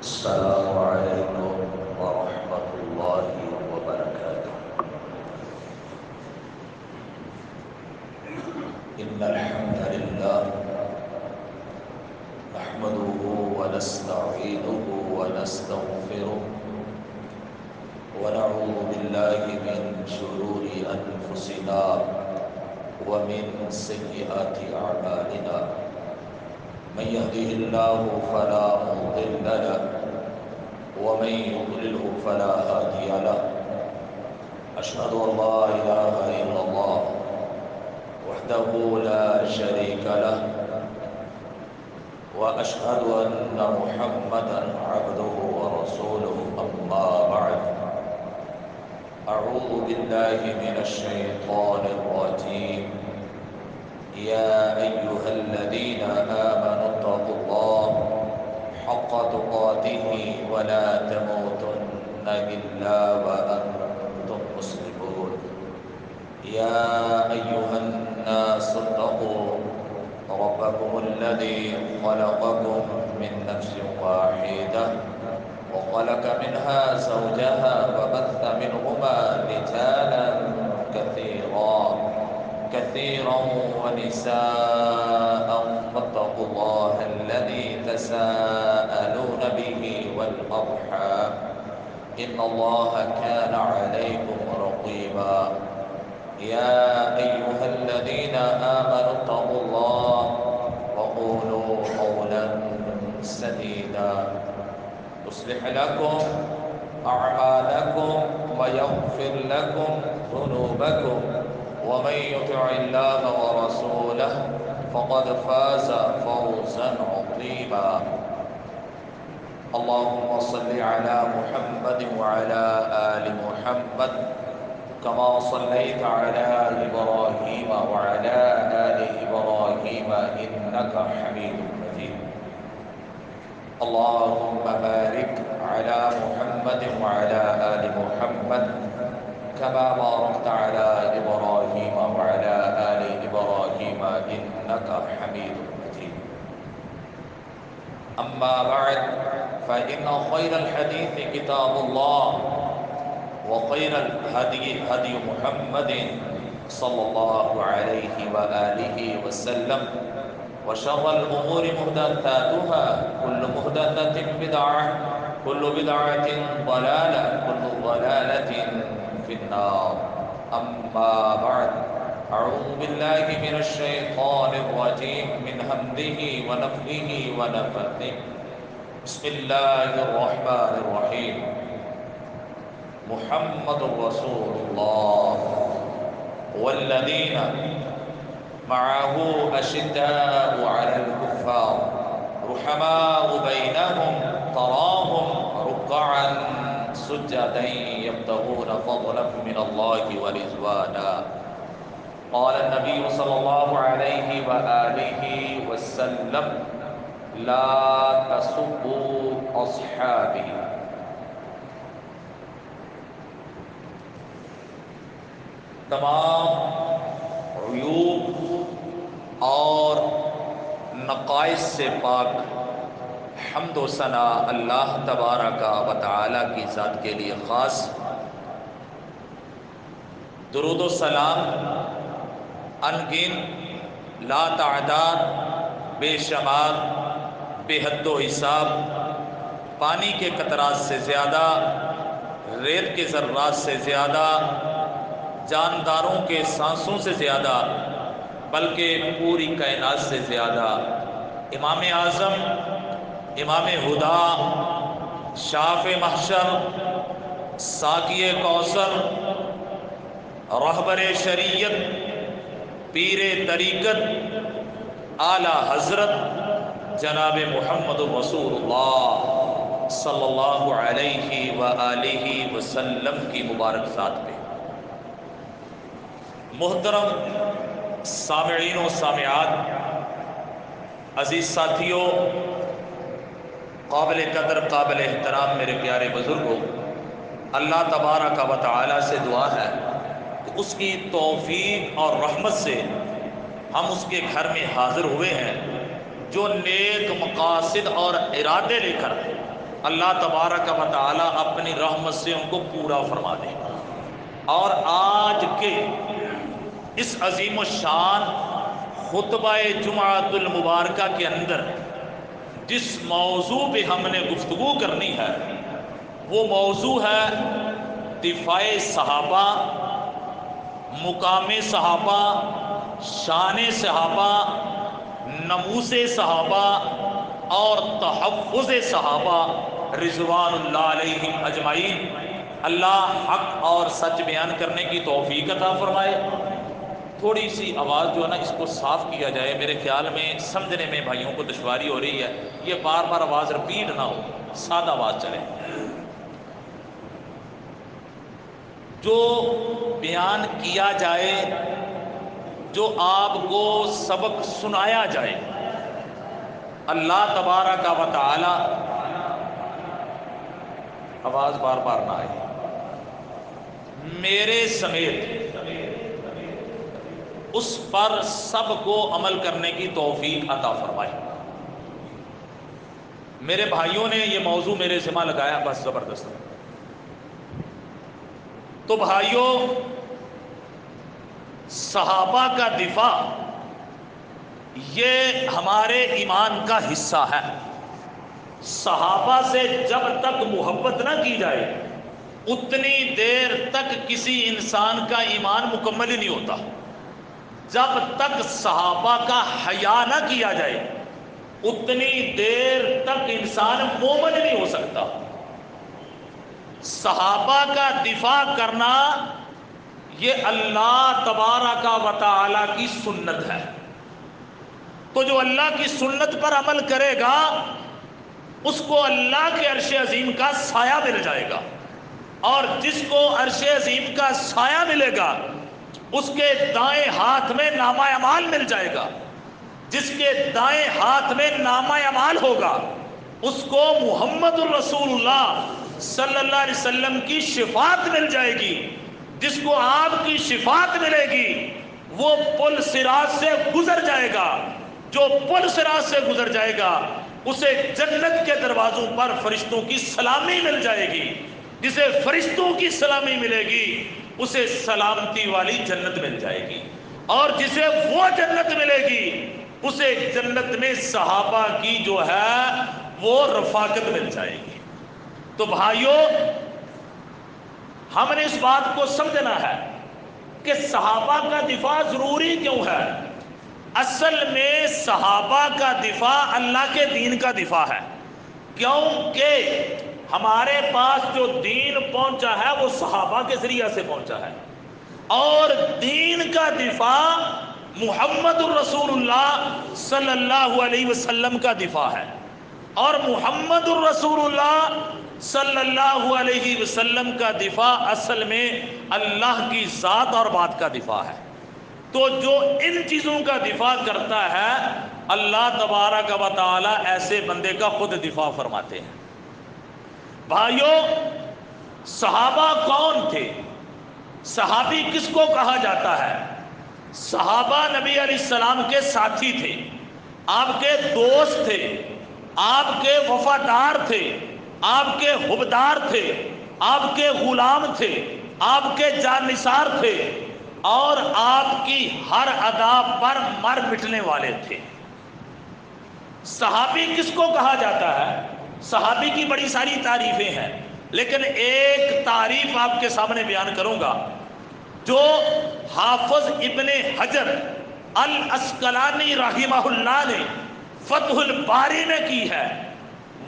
السلام عليكم ورحمة الله وبركاته. إن الحمد لله نحمده ونستعينه ونستغفره ونعوذ بالله من شرور أنفسنا ومن سيئات أعمالنا. من يهده الله فلا مضل له ومن يضلله فلا هادي له. أشهد أن لا إله إلا الله وحده لا شريك له وأشهد أن محمدا عبده ورسوله. أما بعد، أعوذ بالله من الشيطان الرجيم. يا أيها الذين آمنوا اتقوا الله حق تقاته ولا تموتن إلا وأنتم مسلمون. يا أيها الناس اتقوا ربكم الذي خلقكم من نفس واحدة وخلق منها زوجها وبث منهما رجالا كثيرا ونساء. واتقوا الله الذي تساءلون به والأرحام إن الله كان عليكم رقيبا. يا أيها الذين آمنوا اتقوا الله وقولوا قولا سديدا يصلح لكم أعمالكم ويغفر لكم ذنوبكم ومن يطع الله ورسوله فقد فاز فوزا عظيما. اللهم صل على محمد وعلى آل محمد كما صليت على إبراهيم وعلى آل إبراهيم إنك حميد مجيد. اللهم بارك على محمد وعلى آل محمد كما باركت على إبراهيم وعلى آل إبراهيم إنك حميد مجيد. أما بعد، فإن خير الحديث كتاب الله وخير الهدي هدي محمد صلى الله عليه وآله وسلم وشر الأمور محدثاتها كل محدثة بدعة كل بدعة ضلالة كل ضلالة في النار. أما بعد، أعوذ بالله من الشيطان الرجيم من همزه ونفخه ونفثه. بسم الله الرحمن الرحيم. محمد رسول الله والذين معه أشداء على الكفار رحماء بينهم تراهم ركعا سجدا يبتغون فضلا من الله ورضوانا. قال النبي صلى الله عليه وآله وسلم لا تسبوا أصحابي. تمام عیوب اور نقائص سے پاک حمد و ثنا اللہ تبارک و تعالی کی ذات کے لیے خاص. درود و سلام ان گن لا تعداد بے شمار بے حد و حساب پانی کے قطرات سے زیادہ ریت کے ذرات سے زیادہ جانداروں کے سانسوں سے زیادہ بلکہ پوری کائنات سے زیادہ امام اعظم امام ہدا شاف محشر ساقی کوثر رہبر شریعت پیر طریقت اعلی حضرت جناب محمد رسول اللہ صلی اللہ علیہ وآلہ وسلم کی مبارک ذات پہ. محترم سامعین و سامعات، عزیز ساتھیوں، قابل قدر قابل احترام میرے پیارے بزرگوں، اللہ تبارک و تعالی سے دعا ہے کہ اس کی توفیق اور رحمت سے ہم اس کے گھر میں حاضر ہوئے ہیں جو نیک مقاصد اور ارادے لے کر اللہ تبارک و تعالی اپنی رحمت سے ان کو پورا فرما دے۔ اور آج کے اس عظیم الشان خطبہ جمعۃ المبارکہ کے اندر جس موضوع پہ ہم نے گفتگو کرنی ہے وہ موضوع ہے دفاع صحابہ، مقام صحابہ، شان صحابہ، نموس صحابہ اور تحفظ صحابہ رضوان اللہ علیہم اجمعین۔ اللہ حق اور سچ بیان کرنے کی توفیق عطا فرمائے۔ تھوڑی سی آواز جو ہے نا اس کو صاف کیا جائے، میرے خیال میں سمجھنے میں بھائیوں کو دشواری ہو رہی ہے، یہ بار بار آواز رپیٹ نہ ہو، سادہ آواز چلے۔ جو بیان کیا جائے، جو آپ کو سبق سنایا جائے، اللہ تبارک و تعالی، آواز بار بار نہ آئے، میرے سمیت اس پر سب کو عمل کرنے کی توفیق عطا فرمائے۔ میرے بھائیوں نے یہ موضوع میرے ذمہ لگایا، بس زبردست۔ تو بھائیوں، صحابہ کا دفاع یہ ہمارے ایمان کا حصہ ہے۔ صحابہ سے جب تک محبت نہ کی جائے اتنی دیر تک کسی انسان کا ایمان مکمل ہی نہیں ہوتا۔ جب تک صحابہ کا حیا نہ کیا جائے اتنی دیر تک انسان مومن نہیں ہو سکتا۔ صحابہ کا دفاع کرنا یہ اللہ تبارک و تعالی کی سنت ہے۔ تو جو اللہ کی سنت پر عمل کرے گا اس کو اللہ کے عرش عظیم کا سایہ مل جائے گا، اور جس کو عرش عظیم کا سایہ ملے گا اس کے دائیں ہاتھ میں نامہ اعمال مل جائے گا۔ جس کے دائیں ہاتھ میں نامہ اعمال ہوگا اس کو محمد الرسول اللہ صلی اللہ علیہ وسلم کی شفاعت مل جائے گی۔ جس کو آپ کی شفاعت ملے گی وہ پل صراط سے گزر جائے گا۔ جو پل صراط سے گزر جائے گا اسے جنت کے دروازوں پر فرشتوں کی سلامی مل جائے گی۔ جسے فرشتوں کی سلامی ملے گی اسے سلامتی والی جنت مل جائے گی، اور جسے وہ جنت ملے گی اسے جنت میں صحابہ کی جو ہے وہ رفاقت مل جائے گی۔ تو بھائیوں، ہم نے اس بات کو سمجھنا ہے کہ صحابہ کا دفاع ضروری کیوں ہے۔ اصل میں صحابہ کا دفاع اللہ کے دین کا دفاع ہے، کیونکہ ہمارے پاس جو دین پہنچا ہے وہ صحابہ کے ذریعہ سے پہنچا ہے، اور دین کا دفاع محمد الرسول اللہ صلی اللہ علیہ وسلم کا دفاع ہے، اور محمد الرسول اللہ صلی اللہ علیہ وسلم کا دفاع اصل میں اللہ کی ذات اور بات کا دفاع ہے۔ تو جو ان چیزوں کا دفاع کرتا ہے اللہ تبارک و تعالی ایسے بندے کا خود دفاع فرماتے ہیں۔ بھائیوں، صحابہ کون تھے؟ صحابی کس کو کہا جاتا ہے؟ صحابہ نبی علیہ السلام کے ساتھی تھے، آپ کے دوست تھے، آپ کے وفادار تھے، آپ کے حبدار تھے، آپ کے غلام تھے، آپ کے جانثار تھے، اور آپ کی ہر ادا پر مر مٹنے والے تھے۔ صحابی کس کو کہا جاتا ہے؟ صحابی کی بڑی ساری تعریفیں ہیں، لیکن ایک تعریف آپ کے سامنے بیان کروں گا جو حافظ ابن حجر العسقلانی رحمہ اللہ نے فتح الباری میں کی ہے۔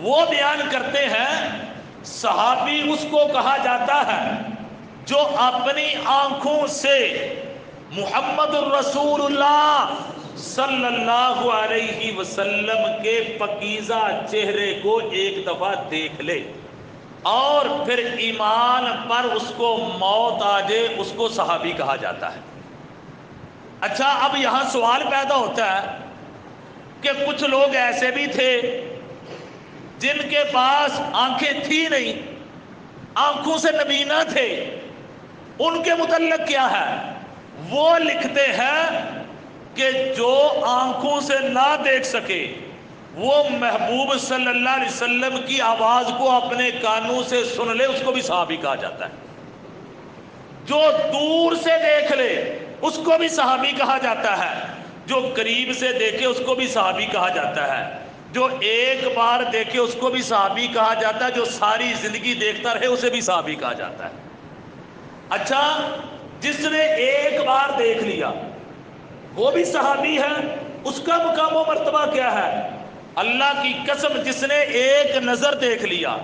وہ بیان کرتے ہیں صحابی اس کو کہا جاتا ہے جو اپنی آنکھوں سے محمد الرسول اللہ صلی اللہ علیہ وسلم کے پاکیزہ چہرے کو ایک دفعہ دیکھ لے اور پھر ایمان پر اس کو موت آ جائے، اس کو صحابی کہا جاتا ہے۔ اچھا، اب یہاں سوال پیدا ہوتا ہے کہ کچھ لوگ ایسے بھی تھے جن کے پاس آنکھیں تھی نہیں، آنکھوں سے نبینا تھے، ان کے متعلق کیا ہے؟ وہ لکھتے ہیں کہ جو آنکھوں سے نہ دیکھ سکے وہ محبوب صلی اللہ علیہ وسلم کی آواز کو اپنے کانوں سے سن لے اس کو بھی صحابی کہا جاتا ہے، جو دور سے دیکھ لے اس کو بھی صحابی کہا جاتا ہے، جو قریب سے دیکھے اس کو بھی صحابی کہا جاتا ہے، جو ایک بار دیکھے اس کو بھی صحابی کہا جاتا ہے، جو ساری زندگی دیکھتا رہے اسے بھی صحابی کہا جاتا ہے۔ اچھا، جس نے ایک بار دیکھ لیا وہ بھی صحابی ہے، اس کا مقام و مرتبہ کیا ہے؟ اللہ کی قسم، جس نے ایک نظر دیکھ لیا،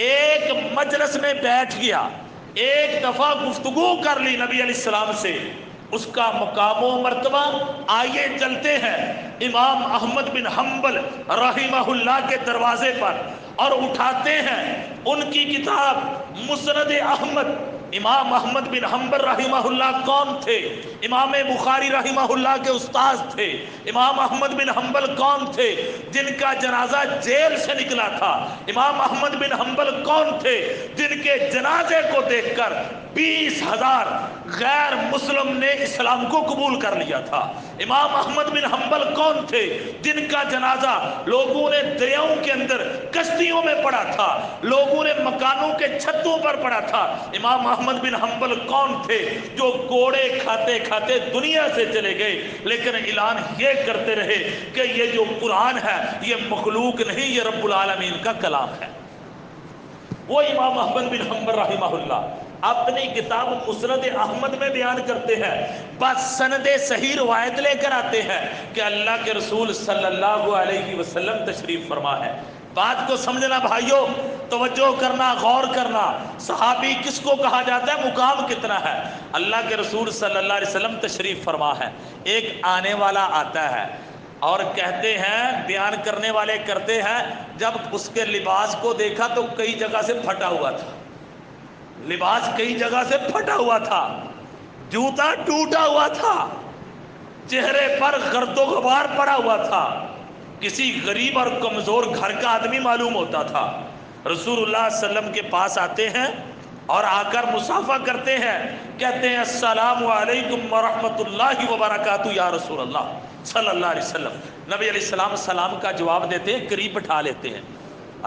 ایک مجلس میں بیٹھ گیا، ایک دفعہ گفتگو کر لی نبی علیہ السلام سے، اس کا مقام و مرتبہ، آئیے چلتے ہیں امام احمد بن حنبل رحمہ اللہ کے دروازے پر اور اٹھاتے ہیں ان کی کتاب مسند احمد۔ امام احمد بن حنبل رحمہ اللہ کون تھے؟ امام بخاری رحمہ اللہ کے استاذ تھے۔ امام احمد بن حنبل کون تھے؟ جن کا جنازہ جیل سے نکلا تھا۔ امام احمد بن حنبل کون تھے؟ جن کے جنازے کو دیکھ کر 20,000 غیر مسلم نے اسلام کو قبول کر لیا تھا۔ امام احمد بن حنبل کون تھے؟ جن کا جنازہ لوگوں نے دریاؤں کے اندر کشتیوں میں پڑا تھا، لوگوں نے مکانوں کے چھتوں پر پڑا تھا۔ امام احمد بن حنبل کون تھے؟ جو گھوڑے کھاتے کھاتے دنیا سے چلے گئے لیکن اعلان یہ کرتے رہے کہ یہ جو قرآن ہے یہ مخلوق نہیں، یہ رب العالمین کا کلام ہے۔ وہ امام احمد بن حنبل رحمہ اللہ اپنی کتاب مسند احمد میں بیان کرتے ہیں، بس سند صحیح روایت لے کر آتے ہیں کہ اللہ کے رسول صلی اللہ علیہ وسلم تشریف فرما ہے۔ بات کو سمجھنا بھائیو، توجہ کرنا، غور کرنا، صحابی کس کو کہا جاتا ہے، مقام کتنا ہے۔ اللہ کے رسول صلی اللہ علیہ وسلم تشریف فرما ہے، ایک آنے والا آتا ہے اور کہتے ہیں، بیان کرنے والے کرتے ہیں، جب اس کے لباس کو دیکھا تو کئی جگہ سے پھٹا ہوا تھا، لباس کئی جگہ سے پھٹا ہوا تھا، جوتا ٹوٹا ہوا تھا، چہرے پر گرد و غبار پڑا ہوا تھا، کسی غریب اور کمزور گھر کا آدمی معلوم ہوتا تھا۔ رسول اللہ صلی اللہ علیہ وسلم کے پاس آتے ہیں اور آ کر مصافحہ کرتے ہیں، کہتے ہیں السلام علیکم ورحمۃ اللہ وبرکاتہ یا رسول اللہ صلی اللہ علیہ وسلم۔ نبی علیہ السلام سلام کا جواب دیتے ہیں، قریب بٹھا لیتے ہیں۔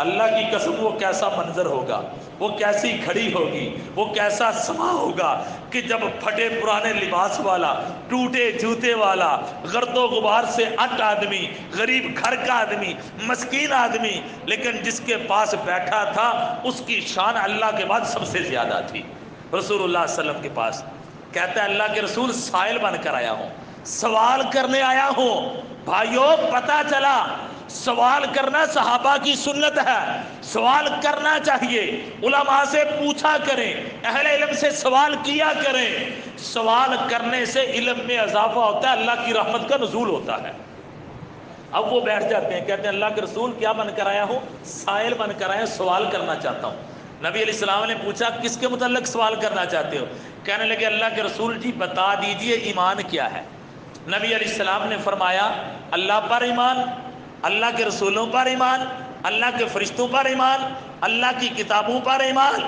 اللہ کی قسم وہ کیسا منظر ہوگا، وہ کیسی گھڑی ہوگی، وہ کیسا سما ہوگا کہ جب پھٹے پرانے لباس والا، ٹوٹے جوتے والا، گرد و غبار سے اٹ آدمی، غریب گھر کا آدمی، مسکین آدمی، لیکن جس کے پاس بیٹھا تھا اس کی شان اللہ کے بعد سب سے زیادہ تھی۔ رسول اللہ صلی اللہ علیہ وسلم کے پاس کہتا ہے، اللہ کے رسول سائل بن کر آیا ہوں، سوال کرنے آیا ہوں۔ بھائیو، پتہ چلا سوال کرنا صحابہ کی سنت ہے، سوال کرنا چاہیے، علماء سے پوچھا کریں، اہل علم سے سوال کیا کریں۔ سوال کرنے سے علم میں اضافہ ہوتا ہے، اللہ کی رحمت کا نزول ہوتا ہے۔ اب وہ بیٹھ جاتے ہیں، کہتے ہیں اللہ کے رسول کیا بن کر آیا ہوں؟ سائل بن کر آیا، سوال کرنا چاہتا ہوں۔ نبی علیہ السلام نے پوچھا کس کے متعلق سوال کرنا چاہتے ہو؟ کہنے لگے اللہ کے رسول جی بتا دیجئے ایمان کیا ہے۔ نبی علیہ السلام نے فرمایا اللہ پر ایمان، اللہ کے رسولوں پر ایمان، اللہ کے فرشتوں پر ایمان، اللہ کی کتابوں پر ایمان،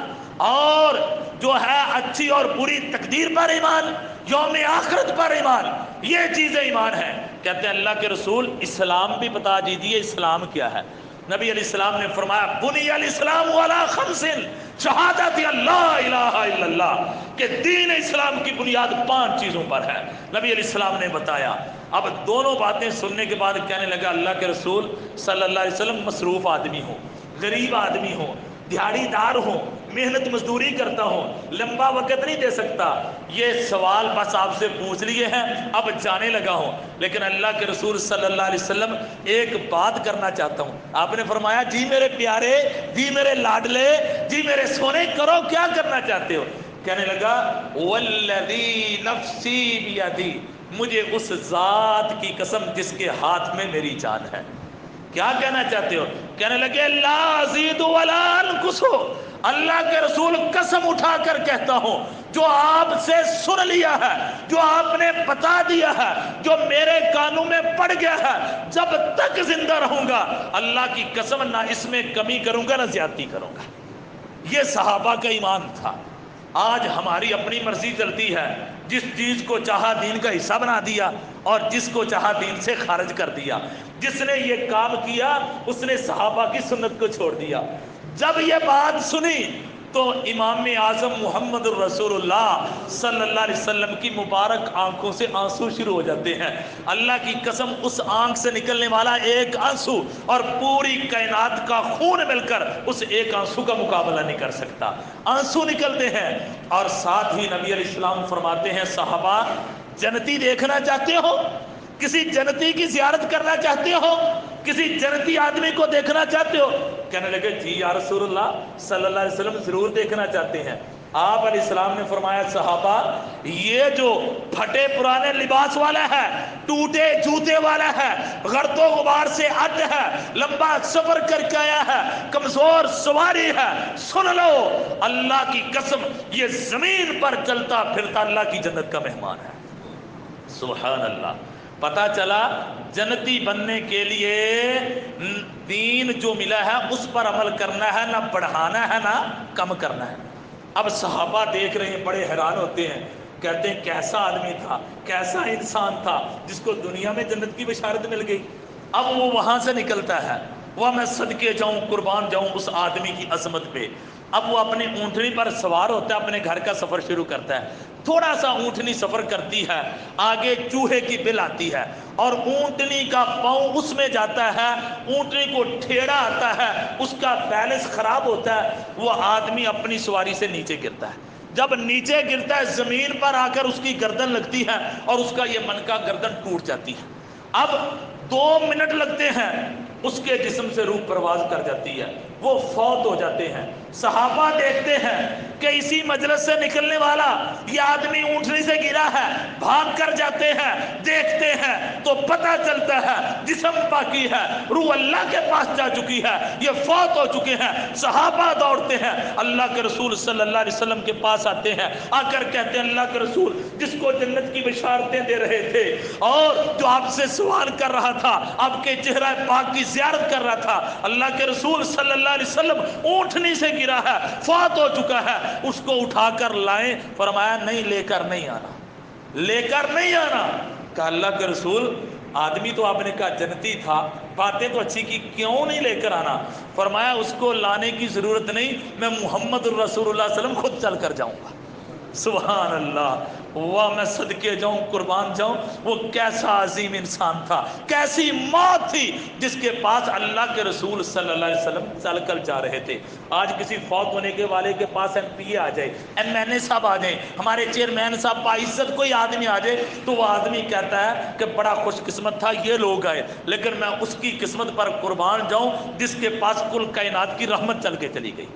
اور جو ہے اچھی اور بری تقدیر پر ایمان، یوم آخرت پر ایمان، یہ چیزیں ایمان ہیں۔ کہتے ہیں اللہ کے رسول اسلام بھی بتا دیجیے، اسلام کیا ہے؟ نبی علیہ السلام نے فرمایا بنی الاسلام علی خمس، شہادت اللہ الہ الا اللہ، کہ دین اسلام کی بنیاد 5 چیزوں پر ہے۔ نبی علیہ السلام نے بتایا۔ اب دونوں باتیں سننے کے بعد کہنے لگا اللہ کے رسول صلی اللہ علیہ وسلم مصروف آدمی ہو، غریب آدمی ہو، دیہڑی دار ہوں، محنت مزدوری کرتا ہوں، لمبا وقت نہیں دے سکتا، یہ سوال بس آپ سے پوچھ لیے ہیں، اب جانے لگا ہوں، لیکن اللہ کے رسول صلی اللہ علیہ وسلم ایک بات کرنا چاہتا ہوں۔ آپ نے فرمایا جی میرے پیارے، جی میرے لاڈلے، جی میرے سونے، کرو کیا کرنا چاہتے ہو؟ کہنے لگا والذی نفسی بیدی، مجھے اس ذات کی قسم جس کے ہاتھ میں میری جان ہے۔ کیا کہنا چاہتے ہو؟ کہنے لگے لا ازید ولا انقص، اللہ کے رسول قسم اٹھا کر کہتا ہوں جو آپ سے سن لیا ہے، جو آپ نے بتا دیا ہے، جو میرے کانوں میں پڑ گیا ہے، جب تک زندہ رہوں گا اللہ کی قسم نہ اس میں کمی کروں گا نہ زیادتی کروں گا۔ یہ صحابہ کا ایمان تھا، آج ہماری اپنی مرضی چلتی ہے، جس چیز کو چاہا دین کا حصہ بنا دیا اور جس کو چاہا دین سے خارج کر دیا۔ جس نے یہ کام کیا اس نے صحابہ کی سنت کو چھوڑ دیا۔ جب یہ بات سنی تو امام اعظم محمد الرسول اللہ صلی اللہ علیہ وسلم کی مبارک آنکھوں سے آنسو شروع ہو جاتے ہیں۔ اللہ کی قسم، اس آنکھ سے نکلنے والا ایک آنسو اور پوری کائنات کا خون مل کر اس ایک آنسو کا مقابلہ نہیں کر سکتا۔ آنسو نکلتے ہیں، اور ساتھ ہی نبی علیہ السلام فرماتے ہیں، صحابہ جنتی دیکھنا چاہتے ہو؟ کسی جنتی کی زیارت کرنا چاہتے ہو؟ کسی جنتی آدمی کو دیکھنا چاہتے ہو؟ کہنے لگے جی یا رسول اللہ صلی اللہ علیہ وسلم ضرور دیکھنا چاہتے ہیں۔ آپ علیہ السلام نے فرمایا، صحابہ یہ جو پھٹے پرانے لباس والا ہے، ٹوٹے جوتے والا ہے، غرق و غبار سے اٹ ہے، لمبا سفر کر کے آیا ہے، کمزور سواری ہے، سن لو اللہ کی قسم یہ زمین پر چلتا پھرتا اللہ کی جنت کا مہمان ہے۔ سبحان اللہ۔ پتا چلا جنتی بننے کے لیے دین جو ملا ہے اس پر عمل کرنا ہے، نہ بڑھانا ہے نہ کم کرنا ہے۔ اب صحابہ دیکھ رہے ہیں، بڑے حیران ہوتے ہیں، کہتے ہیں کیسا آدمی تھا، کیسا انسان تھا جس کو دنیا میں جنت کی بشارت مل گئی۔ اب وہ وہاں سے نکلتا ہے، وہ میں صدقے جاؤں قربان جاؤں اس آدمی کی عظمت پہ۔ اب وہ اپنی اونٹنی پر سوار ہوتا ہے، اپنے گھر کا سفر شروع کرتا ہے۔ تھوڑا سا اونٹنی سفر کرتی ہے، آگے چوہے کی بل آتی ہے اور اونٹنی کا پاؤں اس میں جاتا ہے، اونٹنی کو ٹھیڑا آتا ہے، اس کا بیلنس خراب ہوتا ہے، وہ آدمی اپنی سواری سے نیچے گرتا ہے۔ جب نیچے گرتا ہے زمین پر آ کر اس کی گردن لگتی ہے اور اس کا یہ من کا گردن ٹوٹ جاتی ہے۔ اب 2 منٹ لگتے ہیں، اس کے جسم سے روح پرواز کر جاتی ہے، وہ فوت ہو جاتے ہیں۔ صحابہ دیکھتے ہیں کہ اسی مجلس سے نکلنے والا یہ آدمی اونٹنی سے گرا ہے، بھاگ کر جاتے ہیں، دیکھتے ہیں تو پتہ چلتا ہے جسم باقی ہے، روح اللہ کے پاس جا چکی ہے، یہ فوت ہو چکے ہیں۔ صحابہ دوڑتے ہیں، اللہ کے رسول صلی اللہ علیہ وسلم کے پاس آتے ہیں، آ کر کہتے ہیں اللہ کے رسول جس کو جنت کی بشارتیں دے رہے تھے اور جو آپ سے سوال کر رہا تھا، آپ کے چہرہ پاک کی زیارت کر رہا تھا، اللہ کے رسول صلی اللہ علیہ وسلم اونٹنی سے گرا ہے، فوت ہو چکا ہے، اس کو اٹھا کر لائیں۔ فرمایا نہیں، لے کر نہیں آنا، لے کر نہیں آنا۔ کہا اللہ کے رسول آدمی تو آپ نے کہا جنتی تھا، باتیں تو اچھی کی، کیوں نہیں لے کر آنا؟ فرمایا اس کو لانے کی ضرورت نہیں، میں محمد الرسول اللہ صلی اللہ علیہ وسلم خود چل کر جاؤں گا۔ سبحان اللہ، واہ میں صدقے جاؤں قربان جاؤں، وہ کیسا عظیم انسان تھا، کیسی موت تھی جس کے پاس اللہ کے رسول صلی اللہ علیہ وسلم چل کر جا رہے تھے۔ آج کسی فوت ہونے کے والے کے پاس ایم پی اے آ جائے، ایم این اے صاحب آ جائیں، ہمارے چیئرمین صاحب باعزت کوئی آدمی آ جائے تو وہ آدمی کہتا ہے کہ بڑا خوش قسمت تھا یہ لوگ آئے، لیکن میں اس کی قسمت پر قربان جاؤں جس کے پاس کل کائنات کی رحمت چل کے چلی گئی۔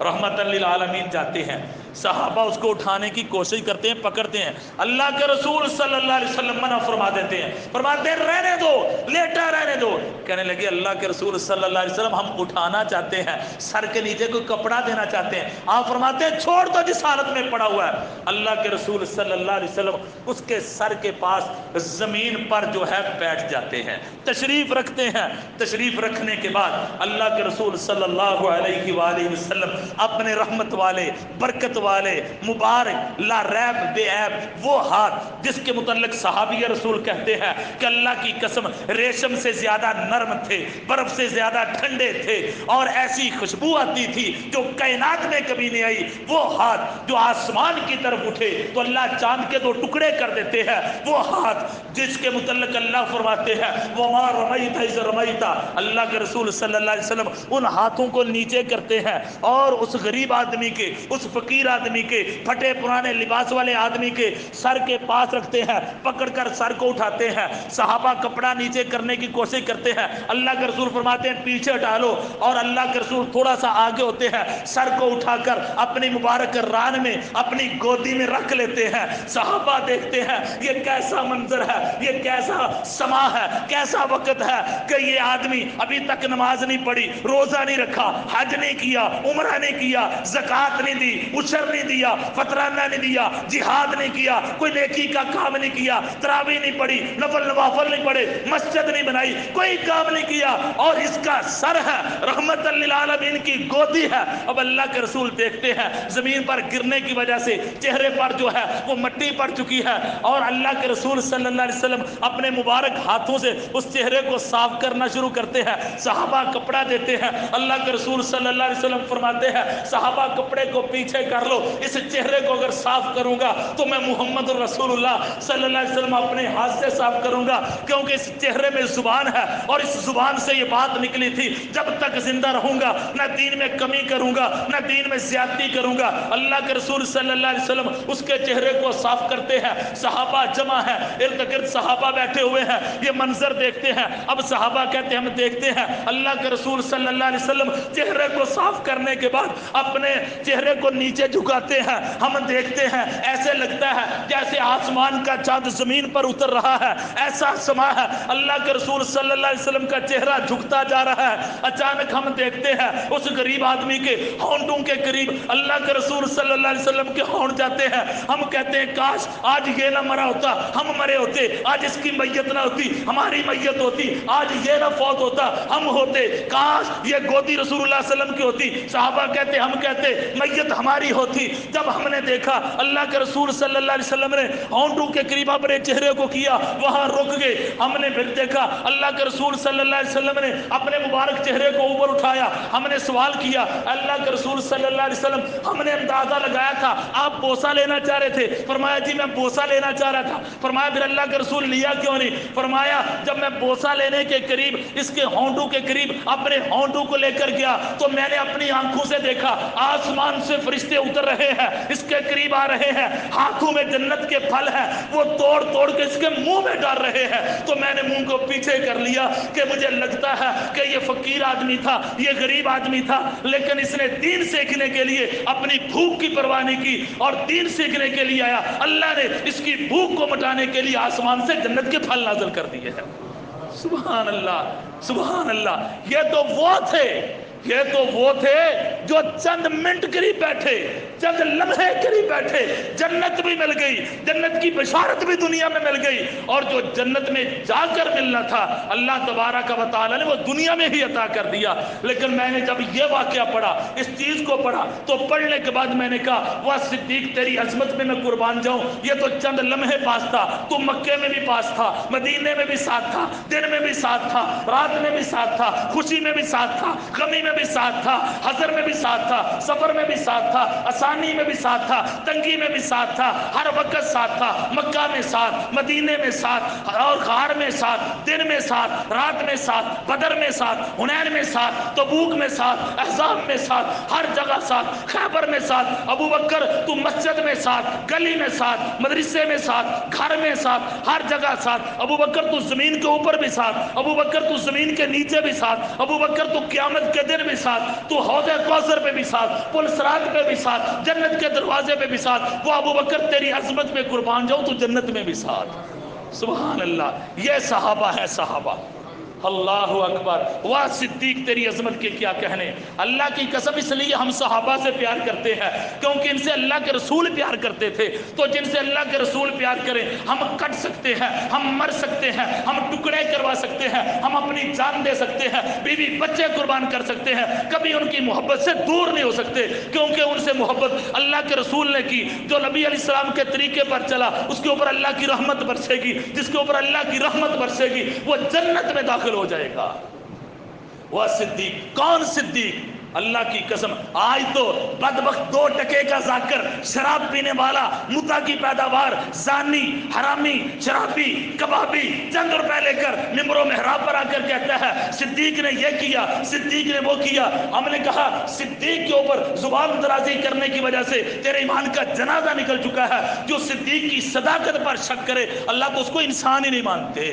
رحمت للعالمین جاتے ہیں، صحابہ اس کو اٹھانے کی کوشش کرتے ہیں، پکڑتے ہیں، اللہ کے رسول صلی اللہ علیہ وسلم منع فرما دیتے ہیں، فرماتے ہیں رہنے دو، لیٹا رہنے دو۔ کہنے لگے اللہ کے رسول صلی اللہ علیہ وسلم ہم اٹھانا چاہتے ہیں، سر کے نیچے کوئی کپڑا دینا چاہتے ہیں۔ آپ فرماتے ہیں چھوڑ دو جس حالت میں پڑا ہوا ہے۔ اللہ کے رسول صلی اللہ علیہ وسلم اس کے سر کے پاس زمین پر جو ہے بیٹھ جاتے ہیں، تشریف رکھتے ہیں۔ تشریف رکھنے کے بعد اللہ کے رسول صلی اللہ علیہ وآلہ وسلم اپنے رحمت والے، برکت والے، مبارک، لا ریب بے عیب وہ ہاتھ جس کے متعلق صحابی رسول کہتے ہیں کہ اللہ کی قسم ریشم سے زیادہ نرم تھے، برف سے زیادہ ٹھنڈے تھے اور ایسی خوشبو آتی تھی جو کائنات میں کبھی نہیں آئی۔ وہ ہاتھ جو آسمان کی طرف اٹھے تو اللہ چاند کے 2 ٹکڑے کر دیتے ہیں، وہ ہاتھ جس کے متعلق اللہ فرماتے ہیں وما رمیت اذ رمیت، اللہ کے رسول صلی اللہ علیہ وسلم ان ہاتھوں کو نیچے کرتے ہیں اور اس غریب آدمی کے، اس فقیر آدمی کے، پھٹے پرانے لباس والے آدمی کے سر کے پاس رکھتے ہیں، پکڑ کر سر کو اٹھاتے ہیں۔ صحابہ کپڑا نیچے کرنے کی کوشش کرتے ہیں، اللہ کے رسول فرماتے ہیں پیچھے ہٹا لو، اور اللہ کے رسول تھوڑا سا آگے ہوتے ہیں، سر کو اٹھا کر اپنی مبارک ران میں، اپنی گودی میں رکھ لیتے ہیں۔ صحابہ دیکھتے ہیں یہ کیسا منظر ہے، یہ کیسا سما ہے، کیسا وقت ہے کہ یہ آدمی ابھی تک نماز نہیں پڑھی، روزہ نہیں رکھا، حج نہیں کیا، عمرہ نہیں نہیں کیا، زکات نہیں دی، عشر نہیں دیا، فطرانہ نہیں دیا، جہاد نہیں کیا، کوئی نیکی کا کام نہیں کیا، تراویح نہیں پڑھی، نفل نوافل نہیں پڑھے، مسجد نہیں بنائی، کوئی کام نہیں کیا، اور اس کا سر ہے رحمت للعالمین کی گودی ہے. اب اللہ کے رسول دیکھتے ہیں زمین پر گرنے کی وجہ سے چہرے پر جو ہے وہ مٹی پڑ چکی ہے، اور اللہ کے رسول صلی اللہ علیہ وسلم اپنے مبارک ہاتھوں سے اس چہرے کو صاف کرنا شروع کرتے ہیں. صحابہ کپڑا دیتے ہیں. اللہ کے رسول صلی اللہ علیہ وسلم فرماتے ہیں صحابہ کپڑے کو پیچھے کر لو، اس چہرے کو اگر صاف کروں گا تو میں محمد رسول اللہ صلی اللہ علیہ وسلم اپنے ہاتھ سے صاف کروں گا، کیونکہ اس چہرے میں زبان ہے، اور اس زبان سے یہ بات نکلی تھی جب تک زندہ رہوں گا نہ دین میں کمی کروں گا نہ دین میں زیادتی کروں گا. اللہ کے رسول صلی اللہ علیہ وسلم اس کے چہرے کو صاف کرتے ہیں. صحابہ جمع ہیں، ارد گرد صحابہ بیٹھے ہوئے ہیں، یہ منظر دیکھتے ہیں. اب صحابہ کہتے ہیں ہم دیکھتے ہیں اللہ کے رسول صلی اللہ علیہ وسلم چہرے کو صاف کرنے کے بعد اپنے چہرے کو نیچے جھکاتے ہیں. ہم دیکھتے ہیں ایسے لگتا ہے جیسے آسمان کا چاند زمین پر اتر رہا ہے، ایسا سما ہے. اللہ کے رسول صلی اللہ علیہ وسلم کا چہرہ جھکتا جا رہا ہے. اچانک ہم دیکھتے ہیں اس غریب آدمی کے ہونٹوں کے قریب اللہ کے رسول صلی اللہ علیہ وسلم کے ہونٹ جاتے ہیں. ہم کہتے ہیں کاش آج یہ نہ مرا ہوتا، ہم مرے ہوتے، آج اس کی میت نہ ہوتی، ہماری میت ہوتی، آج یہ نہ فوت ہوتا، ہم ہوتے، کاش یہ گودی رسول اللہ صلی اللہ علیہ وسلم کی ہوتی. صحابہ کہتے ہم کہتے میت ہماری ہوتی. جب ہم نے دیکھا اللہ کے رسول صلی اللہ علیہ وسلم نے ہونٹوں کے قریب اپنے چہرے کو کیا، وہاں رک گئے. ہم نے پھر دیکھا اللہ کے رسول صلی اللہ علیہ وسلم نے اپنے مبارک چہرے کو اوپر اٹھایا. ہم نے سوال کیا اللہ کے رسول صلی اللہ علیہ وسلم، ہم نے اندازہ لگایا تھا آپ بوسہ لینا چاہ رہے تھے. فرمایا جی میں بوسہ لینا چاہ رہا تھا. فرمایا پھر اللہ کے رسول لیا کیوں نہیں؟ فرمایا جب میں بوسہ لینے کے قریب اس کے ہونٹوں کے قریب اپنے ہونٹوں کو لے کر گیا تو میں نے اپنی آنکھوں سے دیکھا آسمان سے فرشتے اتر رہے ہیں، اس کے قریب آ رہے ہیں، ہاتھوں میں جنت کے پھل ہیں، وہ توڑ توڑ کے اس کے منہ میں ڈال رہے ہیں. تو میں نے منہ کو پیچھے کر لیا کہ مجھے لگتا ہے کہ یہ فقیر آدمی تھا، یہ غریب آدمی تھا، لیکن اس نے دین سیکھنے کے لیے اپنی بھوک کی پرواہ نہیں کی اور دین سیکھنے کے لیے آیا. اللہ نے اس کی بھوک کو مٹانے کے لیے آسمان سے جنت کے پھل نازل کر دیے ہیں. سبحان اللہ سبحان اللہ. یہ تو وہ تھے جو چند منٹ قریب بیٹھے، چند لمحے قریب بیٹھے، جنت بھی مل گئی، جنت کی بشارت بھی دنیا میں مل گئی، اور جو جنت میں جا کر ملنا تھا اللہ تبارک و تعالی نے وہ دنیا میں ہی عطا کر دیا. لیکن میں نے جب یہ واقعہ پڑھا، اس چیز کو پڑھا، تو پڑھنے کے بعد میں نے کہا وہ صدیق تیری عظمت میں قربان جاؤں، یہ تو چند لمحے پاس تھا، تو مکے میں بھی پاس تھا، مدینے میں بھی ساتھ تھا، دن میں بھی ساتھ تھا، رات میں بھی ساتھ تھا، خوشی میں بھی ساتھ تھا، غمی میں بھی ساتھ تھا، حضر میں بھی ساتھ تھا، سفر میں بھی ساتھ تھا، آسانی میں بھی ساتھ تھا، تنگی میں بھی ساتھ تھا، ہر وقت ساتھ تھا. مکہ میں ساتھ، مدینے میں ساتھ، اور غار میں ساتھ، دن میں ساتھ، رات میں ساتھ، بدر میں ساتھ، حنین میں ساتھ، تبوک میں ساتھ، احزاب میں ساتھ، ہر جگہ ساتھ، خیبر میں ساتھ. ابو بکر تو مسجد میں ساتھ، گلی میں ساتھ، مدرسے میں ساتھ، گھر میں ساتھ، ہر جگہ ساتھ. ابو بکر تو زمین کے اوپر بھی ساتھ، ابو بکر تو زمین کے نیچے بھی ساتھ، ابو بکر تو قیامت کے دن بھی ساتھ، تو حوض کوثر پہ بھی ساتھ، پل صراط پہ بھی ساتھ، جنت کے دروازے پہ بھی ساتھ. وہ ابو بکر تیری عظمت میں قربان جاؤں تو جنت میں بھی ساتھ. سبحان اللہ. یہ صحابہ ہے صحابہ. اللہ اکبر. واہ صدیق تیری عظمت کے کیا کہنے. اللہ کی قسم اس لیے ہم صحابہ سے پیار کرتے ہیں کیونکہ ان سے اللہ کے رسول پیار کرتے تھے. تو جن سے اللہ کے رسول پیار کریں ہم کٹ سکتے ہیں، ہم مر سکتے ہیں، ہم ٹکڑے کروا سکتے ہیں، ہم اپنی جان دے سکتے ہیں، بیوی بچے قربان کر سکتے ہیں، کبھی ان کی محبت سے دور نہیں ہو سکتے کیونکہ ان سے محبت اللہ کے رسول نے کی. جو نبی علیہ السلام کے طریقے پر چلا اس کے اوپر اللہ کی رحمت برسے گی، جس کے اوپر اللہ کی رحمت برسے گی وہ جنت میں داخل ہو جائے گا. وہ صدیق. کون صدیق؟ اللہ کی قسم آج تو بدبخت 2 ٹکے کا ذاکر، شراب پینے والا، متا کی پیداوار، زانی، حرامی، شرابی، کبابی، چند روپے لے کر ممبر و محراب پر آ کر کہتا ہے صدیق نے یہ کیا، صدیق نے وہ کیا. ہم نے کہا صدیق کے اوپر زبان درازی کرنے کی وجہ سے تیرے ایمان کا جنازہ نکل چکا ہے. جو صدیق کی صداقت پر شک کرے اللہ تو اس کو انسان ہی نہیں مانتے.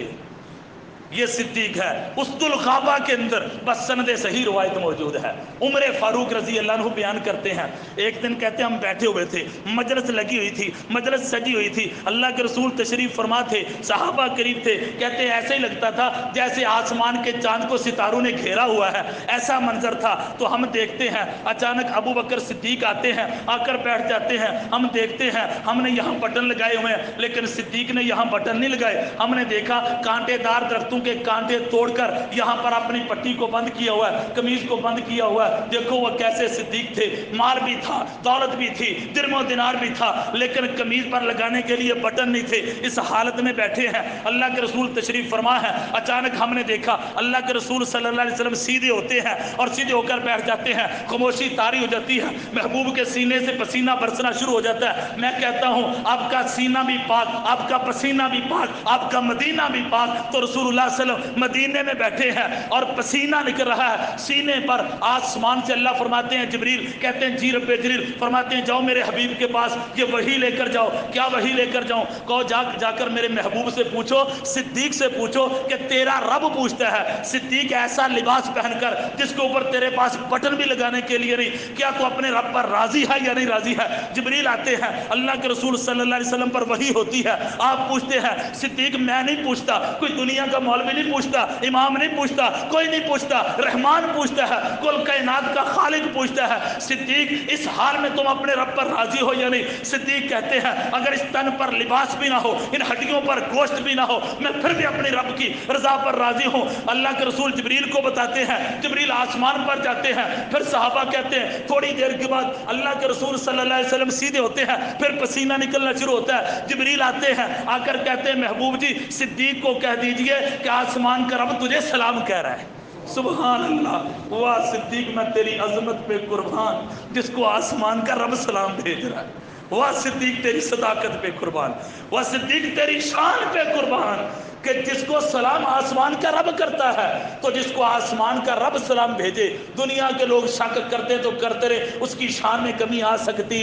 یہ صدیق ہے۔ اسد الغابہ کے اندر بس سند صحیح روایت موجود ہے۔ عمر فاروق رضی اللہ عنہ بیان کرتے ہیں، ایک دن کہتے ہیں ہم بیٹھے ہوئے تھے، مجلس لگی ہوئی تھی، مجلس سجی ہوئی تھی، اللہ کے رسول تشریف فرما تھے، صحابہ قریب تھے، کہتے ہیں ایسے ہی لگتا تھا جیسے آسمان کے چاند کو ستاروں نے گھیرا ہوا ہے، ایسا منظر تھا۔ تو ہم دیکھتے ہیں اچانک ابو بکر صدیق آتے ہیں، آ کر بیٹھ جاتے ہیں، ہم دیکھتے ہیں ہم نے یہاں بٹن لگائے ہوئے ہیں لیکن صدیق نے یہاں بٹن نہیں لگائے، ہم نے دیکھا کانٹے دار درختوں کے کانٹے توڑ کر یہاں پر اپنی پٹی کو بند کیا ہوا ہے، قمیض کو بند کیا ہوا ہے۔ دیکھو وہ کیسے صدیق تھے، مال بھی تھا، دولت بھی تھی، درم و دینار بھی تھا، لیکن قمیض پر لگانے کے لیے بٹن نہیں تھے۔ اس حالت میں بیٹھے ہیں، اللہ کے رسول تشریف فرما ہے، اچانک ہم نے دیکھا اللہ کے رسول صلی اللہ علیہ وسلم سیدھے ہوتے ہیں اور سیدھے ہو کر بیٹھ جاتے ہیں، خاموشی طاری ہو جاتی ہے، محبوب کے سینے سے پسینہ برسنا شروع ہو جاتا ہے۔ میں کہتا ہوں آپ کا سینہ بھی پاک، آپ کا پسینہ بھی پاک، آپ کا مدینہ بھی پاک۔ تو رسول اللہ صلی اللہ علیہ وسلم مدینے میں بیٹھے ہیں اور پسینہ نکل رہا ہے سینے پر، آسمان سے اللہ فرماتے ہیں جبریل، کہتے ہیں جی رب جلیل، فرماتے ہیں جاؤ میرے حبیب کے پاس، یہ وحی لے کر جاؤ۔ کیا وحی لے کر جاؤں؟ کہو جا کر میرے محبوب سے پوچھو، صدیق سے پوچھو کہ تیرا رب پوچھتا ہے صدیق ایسا لباس پہن کر جس کے اوپر تیرے پاس بٹن بھی لگانے کے لیے نہیں، کیا تو اپنے رب پر راضی ہے یا نہیں راضی ہے؟ جبریل آتے ہیں، اللہ کے رسول صلی اللہ علیہ وسلم پر وحی ہوتی ہے، آپ پوچھتے ہیں صدیق میں نہیں پوچھتا، کوئی دنیا کا مولوی نہیں پوچھتا، امام نہیں پوچھتا، کوئی نہیں پوچھتا، رحمان پوچھتا ہے، کل کائنات کا خالق پوچھتا ہے صدیق اس حال میں تم اپنے رب پر راضی ہو یا نہیں؟ صدیق کہتے ہیں اگر اس تن پر لباس بھی نہ ہو، ان ہڈیوں پر گوشت بھی نہ ہو، میں پھر بھی اپنے رب کی رضا پر راضی ہوں۔ اللہ کے رسول جبریل کو بتاتے ہیں، جبریل آسمان پر جاتے ہیں، پھر صحابہ کہتے ہیں تھوڑی دیر کے بعد اللہ کے رسول صلی اللہ علیہ وسلم سیدھے ہوتے ہیں، پھر پسینہ نکلنا شروع ہوتا ہے، جبریل آتے ہیں، آ کر کہتے ہیں محبوب جی صدیق کو کہہ دیجئے کہ آسمان کا رب تجھے سلام کہہ رہا ہے۔ سبحان اللہ، واہ صدیق میں تیری عظمت پہ قربان، جس کو آسمان کا رب سلام بھیج رہا ہے۔ واہ صدیق تیری صداقت پہ قربان، واہ صدیق تیری شان پہ قربان کہ جس کو سلام آسمان کا رب کرتا ہے، تو جس کو آسمان کا رب سلام بھیجے، دنیا کے لوگ شک کرتے تو کرتے رہے، اس کی شان میں کمی آ سکتی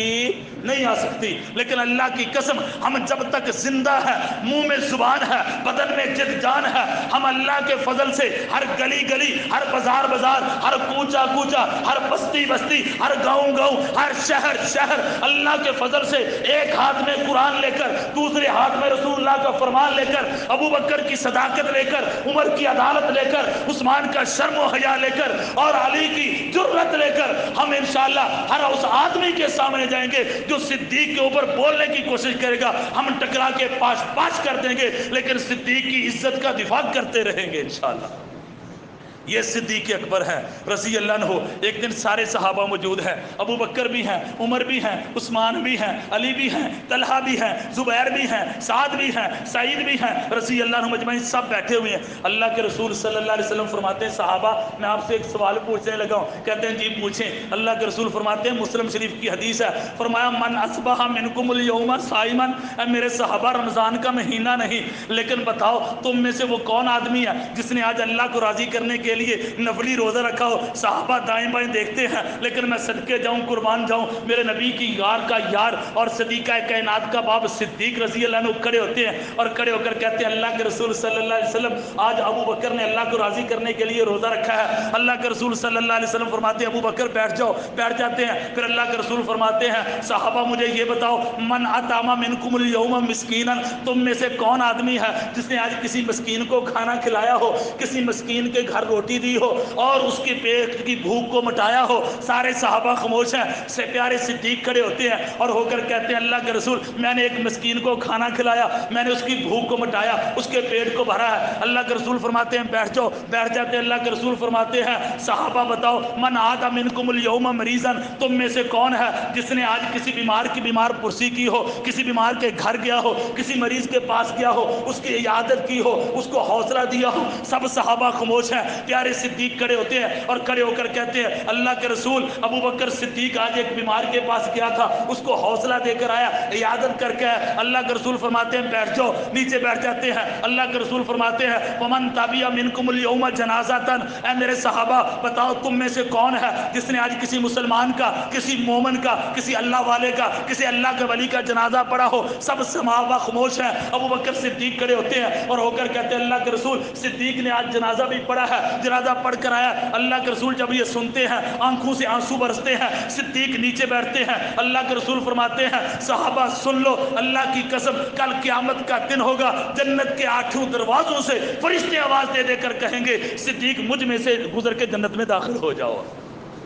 نہیں آ سکتی، لیکن اللہ کی قسم ہم جب تک زندہ ہے، منہ میں زبان ہے، بدن میں جد جان ہے، ہم اللہ کے فضل سے ہر گلی گلی، ہر بازار بازار، ہر کوچہ کوچہ، ہر بستی بستی، ہر گاؤں گاؤں، ہر شہر شہر، اللہ کے فضل سے ایک ہاتھ میں قرآن لے کر، دوسرے ہاتھ میں رسول اللہ کا فرمان لے کر، ابو بکر کی صداقت لے کر، عمر کی عدالت لے کر، عثمان کا شرم و حیا لے کر، اور علی کی جرت لے کر، ہم انشاءاللہ ہر اس آدمی کے سامنے جائیں گے جو صدیق کے اوپر بولنے کی کوشش کرے گا، ہم ٹکرا کے پاش پاش کر دیں گے، لیکن صدیق کی عزت کا دفاع کرتے رہیں گے انشاءاللہ۔ یہ صدیق اکبر ہے رضی اللہ عنہ۔ ایک دن سارے صحابہ موجود ہیں، ابو بکر بھی ہیں، عمر بھی ہیں، عثمان بھی ہیں، علی بھی ہیں، طلحہ بھی ہیں، زبیر بھی ہیں، سعد بھی ہیں، سعید بھی ہیں، رضی اللہ عنہ مجمعین، سب بیٹھے ہوئے ہیں۔ اللہ کے رسول صلی اللہ علیہ وسلم فرماتے ہیں صحابہ میں آپ سے ایک سوال پوچھنے لگا ہوں، کہتے ہیں جی پوچھیں۔ اللہ کے رسول فرماتے ہیں، مسلم شریف کی حدیث ہے، فرمایا من اصبح منکم الیوم صائما، اے میرے صحابہ رمضان کا مہینہ نہیں لیکن بتاؤ تم میں سے وہ کون آدمی ہے جس نے آج اللہ کو راضی کرنے کے لیے نفلی روزہ رکھا ہو؟ صحابہ دائیں بائیں دیکھتے ہیں، لیکن میں صدقے جاؤں قربان جاؤں، میرے نبی کی یار کا یار اور صدیقہ کائنات کا باب صدیق رضی اللہ عنہ کھڑے ہوتے ہیں اور کھڑے ہو کر کہتے ہیں اللہ کے رسول صلی اللہ علیہ وسلم آج ابو بکر نے اللہ کو راضی کرنے کے لیے روزہ رکھا ہے۔ اللہ کے رسول صلی اللہ علیہ وسلم فرماتے ہیں ابو بکر بیٹھ جاؤ، بیٹھ جاتے ہیں۔ پھر اللہ کے رسول فرماتے ہیں صحابہ مجھے یہ بتاؤ من اطعم منکم الیوم مسکینا، تم میں سے کون آدمی ہے جس نے آج کسی مسکین کو کھانا کھلایا ہو، کسی مسکین کے گھر روٹی دی ہو اور اس کے پیٹ کی بھوک کو مٹایا ہو؟ سارے صحابہ خاموش ہیں، سے پیارے صدیق کھڑے ہوتے ہیں اور ہو کر کہتے ہیں اللہ کے رسول میں نے ایک مسکین کو کھانا کھلایا، میں نے اس کی بھوک کو مٹایا، اس کے پیٹ کو بھرا ہے۔ اللہ کے رسول فرماتے ہیں بیٹھ جاؤ، بیٹھ جاتے ہیں۔ اللہ کے رسول فرماتے ہیں صحابہ بتاؤ من عاد منکم الیوم مریضا، تم میں سے کون ہے جس نے آج کسی بیمار کی بیمار پرسی کی ہو، کسی بیمار کے گھر گیا ہو، کسی مریض کے پاس گیا ہو، اس کی عیادت کی ہو، اس کو حوصلہ دیا ہو؟ سب صحابہ خاموش ہیں، پیارے صدیق کھڑے ہوتے ہیں اور کھڑے ہو کر کہتے ہیں اللہ کے رسول ابو بکر صدیق آج ایک بیمار کے پاس گیا تھا، اس کو حوصلہ دے کر آیا، عیادت کر کے اللہ کے رسول فرماتے ہیں بیٹھ جاؤ، نیچے بیٹھ جاتے ہیں۔ اللہ کے رسول فرماتے ہیں ومن تبع منکم اليوم جنازۃ، اے میرے صحابہ بتاؤ تم میں سے کون ہے جس نے آج کسی مسلمان کا، کسی مومن کا، کسی اللہ والے کا، کسی اللہ کے ولی کا جنازہ پڑھا ہو؟ سب صحابہ خاموش ہیں۔ ابو بکر صدیق کھڑے ہوتے ہیں اور ہو کر کہتے ہیں اللہ کے رسول صدیق نے آج جنازہ بھی پڑھا ہے، جنازہ پڑھ کر آیا۔ اللہ کے رسول جب یہ سنتے ہیں آنکھوں سے آنسو برستے ہیں، صدیق نیچے بیٹھتے ہیں۔ اللہ کے رسول فرماتے ہیں صحابہ سن لو، اللہ کی قسم کل قیامت کا دن ہوگا، جنت کے 8 دروازوں سے فرشتے آواز دے دے کر کہیں گے صدیق مجھ میں سے گزر کے جنت میں داخل ہو جاؤ۔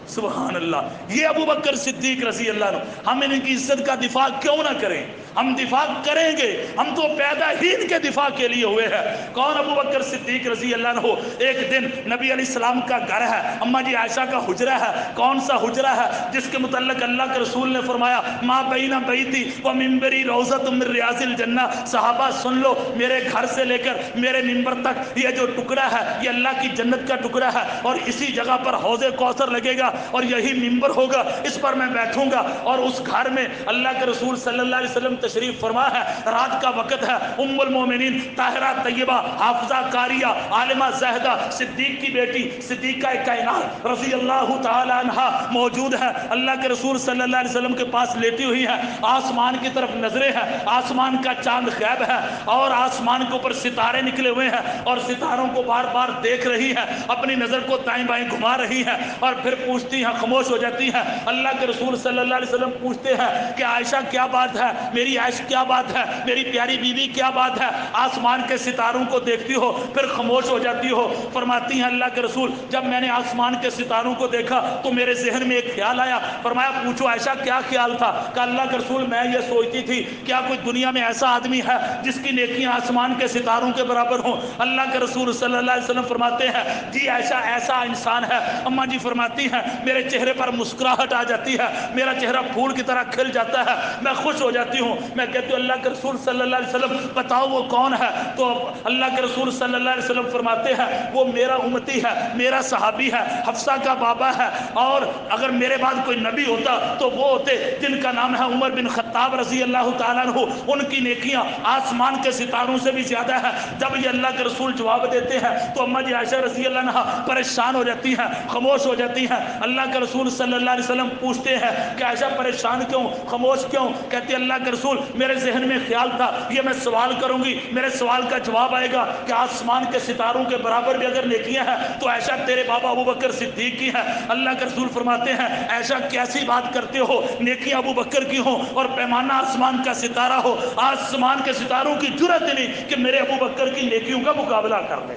سبحان اللہ، یہ ابو بکر صدیق رضی اللہ عنہ، ہم ان کی عزت کا دفاع کیوں نہ کریں؟ ہم دفاع کریں گے، ہم تو پیدا ہی ان کے دفاع کے لیے ہوئے ہیں۔ کون ابو بکر صدیق رضی اللہ عنہ؟ ایک دن نبی علیہ السلام کا گھر ہے، اماں جی عائشہ کا حجرہ ہے۔ کون سا حجرہ ہے؟ جس کے متعلق اللہ کے رسول نے فرمایا ما بین بیتی و منبری روضۃ من ریاض الجنہ۔ صحابہ سن لو، میرے گھر سے لے کر میرے منبر تک یہ جو ٹکڑا ہے یہ اللہ کی جنت کا ٹکڑا ہے، اور اسی جگہ پر حوض کوثر لگے گا اور یہی منبر ہوگا، اس پر میں بیٹھوں گا۔ اور اس گھر میں اللہ کے رسول صلی اللہ علیہ وسلم تشریف فرما ہے، رات کا وقت ہے، ام المومنین طاہرہ طیبہ حافظہ قاریہ عالمہ زاہدہ صدیق کی بیٹی صدیقہ کائنات رضی اللہ تعالی عنہا موجود ہے۔ اللہ کے رسول صلی اللہ علیہ وسلم کے پاس لیٹی ہوئی ہے، آسمان کی طرف نظریں ہیں، آسمان کا چاند غائب ہے اور آسمان کے اوپر ستارے نکلے ہوئے ہیں اور ستاروں کو بار بار دیکھ رہی ہے، اپنی نظر کو دائیں بائیں گھما رہی ہے اور پھر پوچھتی ہیں، خاموش ہو جاتی ہیں۔ اللہ کے رسول صلی اللہ علیہ وسلم پوچھتے ہیں کہ عائشہ کیا بات ہے، میری عائشہ کیا بات ہے، میری پیاری بیوی کیا بات ہے؟ آسمان کے ستاروں کو دیکھتی ہو پھر خاموش ہو جاتی ہو۔ فرماتی ہیں اللہ کے رسول جب میں نے آسمان کے ستاروں کو دیکھا تو میرے ذہن میں ایک خیال آیا۔ فرمایا پوچھو عائشہ کیا خیال تھا؟ کہ اللہ کے رسول میں یہ سوچتی تھی کیا کوئی دنیا میں ایسا آدمی ہے جس کی نیکیاں آسمان کے ستاروں کے برابر ہوں؟ اللہ کے رسول صلی اللہ علیہ وسلم فرماتے ہیں جی عائشہ ایسا انسان ہے۔ اماں جی فرماتی ہیں میرے چہرے پر مسکراہٹ آ جاتی ہے، میرا چہرہ پھول کی طرح کھل جاتا ہے، میں خوش ہو جاتی ہوں۔ میں کہتی ہوں اللہ کے رسول صلی اللہ علیہ وسلم بتاؤ وہ کون ہے؟ تو اللہ کے رسول صلی اللہ علیہ وسلم فرماتے ہیں وہ میرا امتی ہے، میرا صحابی ہے، حفصہ کا بابا ہے، اور اگر میرے بعد کوئی نبی ہوتا تو وہ ہوتے جن کا نام ہے عمر بن خطاب رضی اللہ تعالیٰ عنہ، ان کی نیکیاں آسمان کے ستاروں سے بھی زیادہ ہے۔ جب یہ اللہ کے رسول جواب دیتے ہیں تو اماں جی عائشہ رضی اللہ عنہ پریشان ہو جاتی ہیں، خاموش ہو جاتی ہیں۔ اللہ کے رسول صلی اللہ علیہ وسلم پوچھتے ہیں کہ عائشہ پریشان کیوں، خاموش کیوں؟ کہتی اللہ کے رسول میرے ذہن میں خیال تھا یہ میں سوال کروں گی، میرے سوال کا جواب آئے گا کہ آسمان کے ستاروں کے برابر بھی اگر نیکیاں ہیں تو عائشہ تیرے بابا ابو بکر صدیق کی ہے۔ اللہ کے رسول فرماتے ہیں عائشہ کیسی بات کرتے ہو، نیکیاں ابو بکر کی ہوں اور پیمانہ آسمان کا ستارہ ہو، آسمان کے ستاروں کی جرأت نہیں کہ میرے ابو بکر کی نیکیوں کا مقابلہ کر لے۔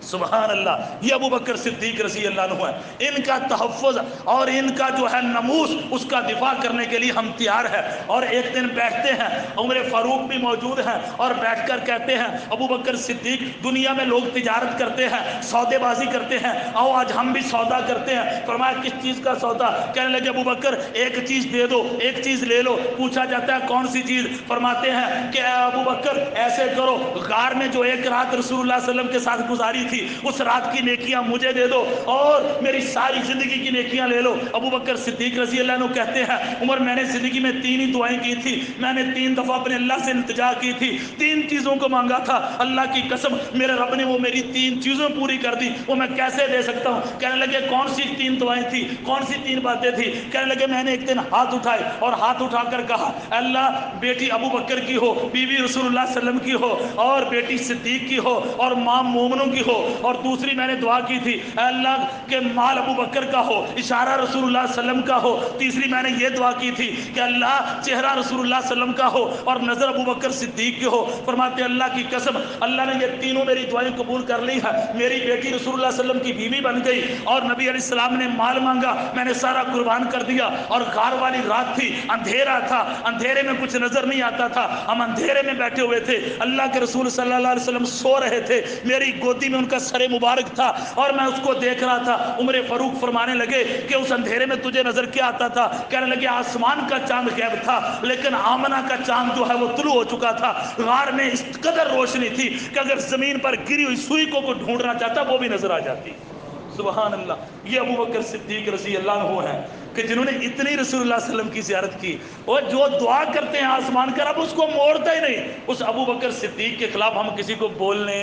سبحان اللہ، یہ ابو بکر صدیق رضی اللہ عنہ ہے، ان کا تحفظ اور ان کا جو ہے نموس اس کا دفاع کرنے کے لیے ہم تیار ہیں۔ اور ایک دن بیٹھتے ہیں، عمر فاروق بھی موجود ہیں اور بیٹھ کر کہتے ہیں ابو بکر صدیق دنیا میں لوگ تجارت کرتے ہیں، سودے بازی کرتے ہیں، آؤ آج ہم بھی سودا کرتے ہیں۔ فرمایا کس چیز کا سودا؟ کہنے لگے ابو بکر ایک چیز دے دو، ایک چیز لے لو۔ پوچھا جاتا ہے کون سی چیز؟ فرماتے ہیں کہ ابو بکر ایسے کرو، غار میں جو ایک رات رسول اللہ صلی اللہ علیہ وسلم کے ساتھ گزاری تھی اس رات کی نیکیاں مجھے دے دو اور میری ساری زندگی کی نیکیاں لے لو۔ ابو بکر صدیق رضی اللہ عنہ کہتے ہیں عمر میں نے زندگی میں 3 ہی دعائیں کی تھی، میں نے 3 دفعہ اپنے اللہ سے التجا کی تھی، 3 چیزوں کو مانگا تھا، اللہ کی قسم میرے رب نے وہ میری 3 چیزیں پوری کر دی، وہ میں کیسے دے سکتا ہوں؟ کہنے لگے کون سی 3 دعائیں تھی، کون سی 3 باتیں تھی؟ کہنے لگے میں نے ایک دن ہاتھ اٹھائے اور ہاتھ اٹھا کر کہا اللہ بیٹی ابو بکر کی ہو، بیوی رسول اللہ صلی اللہ علیہ وسلم کی ہو، اور بیٹی صدیق کی ہو، اور ماں مومنوں کی ہو، اور دوسری میں نے دعا کی تھی اللہ کے مال ابو بکر کا ہو، اشارہ رسول اللہ صلی اللہ علیہ وسلم کا ہو، تیسری میں نے یہ دعا کی تھی کہ اللہ چہرہ رسول اللہ صلی اللہ علیہ وسلم کا ہو اور نظر ابو بکر صدیق کی ہو۔ فرماتے اللہ کی قسم اللہ نے یہ تینوں میری دعائیں قبول کر لی ہے، میری بیٹی رسول اللہ صلی اللہ علیہ وسلم کی بیوی بن گئی، اور نبی علیہ السلام نے مال مانگا میں نے سارا قربان کر دیا، اور غار والی رات تھی، اندھیرا تھا، اندھیرے میں کچھ نظر نہیں آتا تھا، ہم اندھیرے میں بیٹھے ہوئے تھے، اللہ کے رسول صلی اللہ علیہ وسلم سو رہے تھے، میری گودی میں ان کا سر مبارک تھا اور میں اس کو دیکھ رہا تھا۔ عمر فاروق فرمانے لگے کہ اس اندھیرے میں تجھے نظر کیا آتا تھا؟ کہنے لگے آسمان کا چاند غائب تھا، لیکن آمنہ کا چاند جو ہے وہ طلوع ہو چکا تھا۔ غار میں اس قدر روشنی تھی کہ اگر زمین پر گری ہوئی سوئی کو ڈھونڈنا چاہتا وہ بھی نظر آ جاتی۔ سبحان اللہ۔ یہ ابو بکر صدیق رضی اللہ عنہ ہیں کہ جنہوں نے اتنی رسول اللہ صلی اللہ علیہ وسلم کی زیارت کی، اور جو دعا کرتے ہیں آسمان کا رب اس کو موڑتا ہی نہیں۔ اس ابو بکر صدیق کے خلاف ہم کسی کو بولنے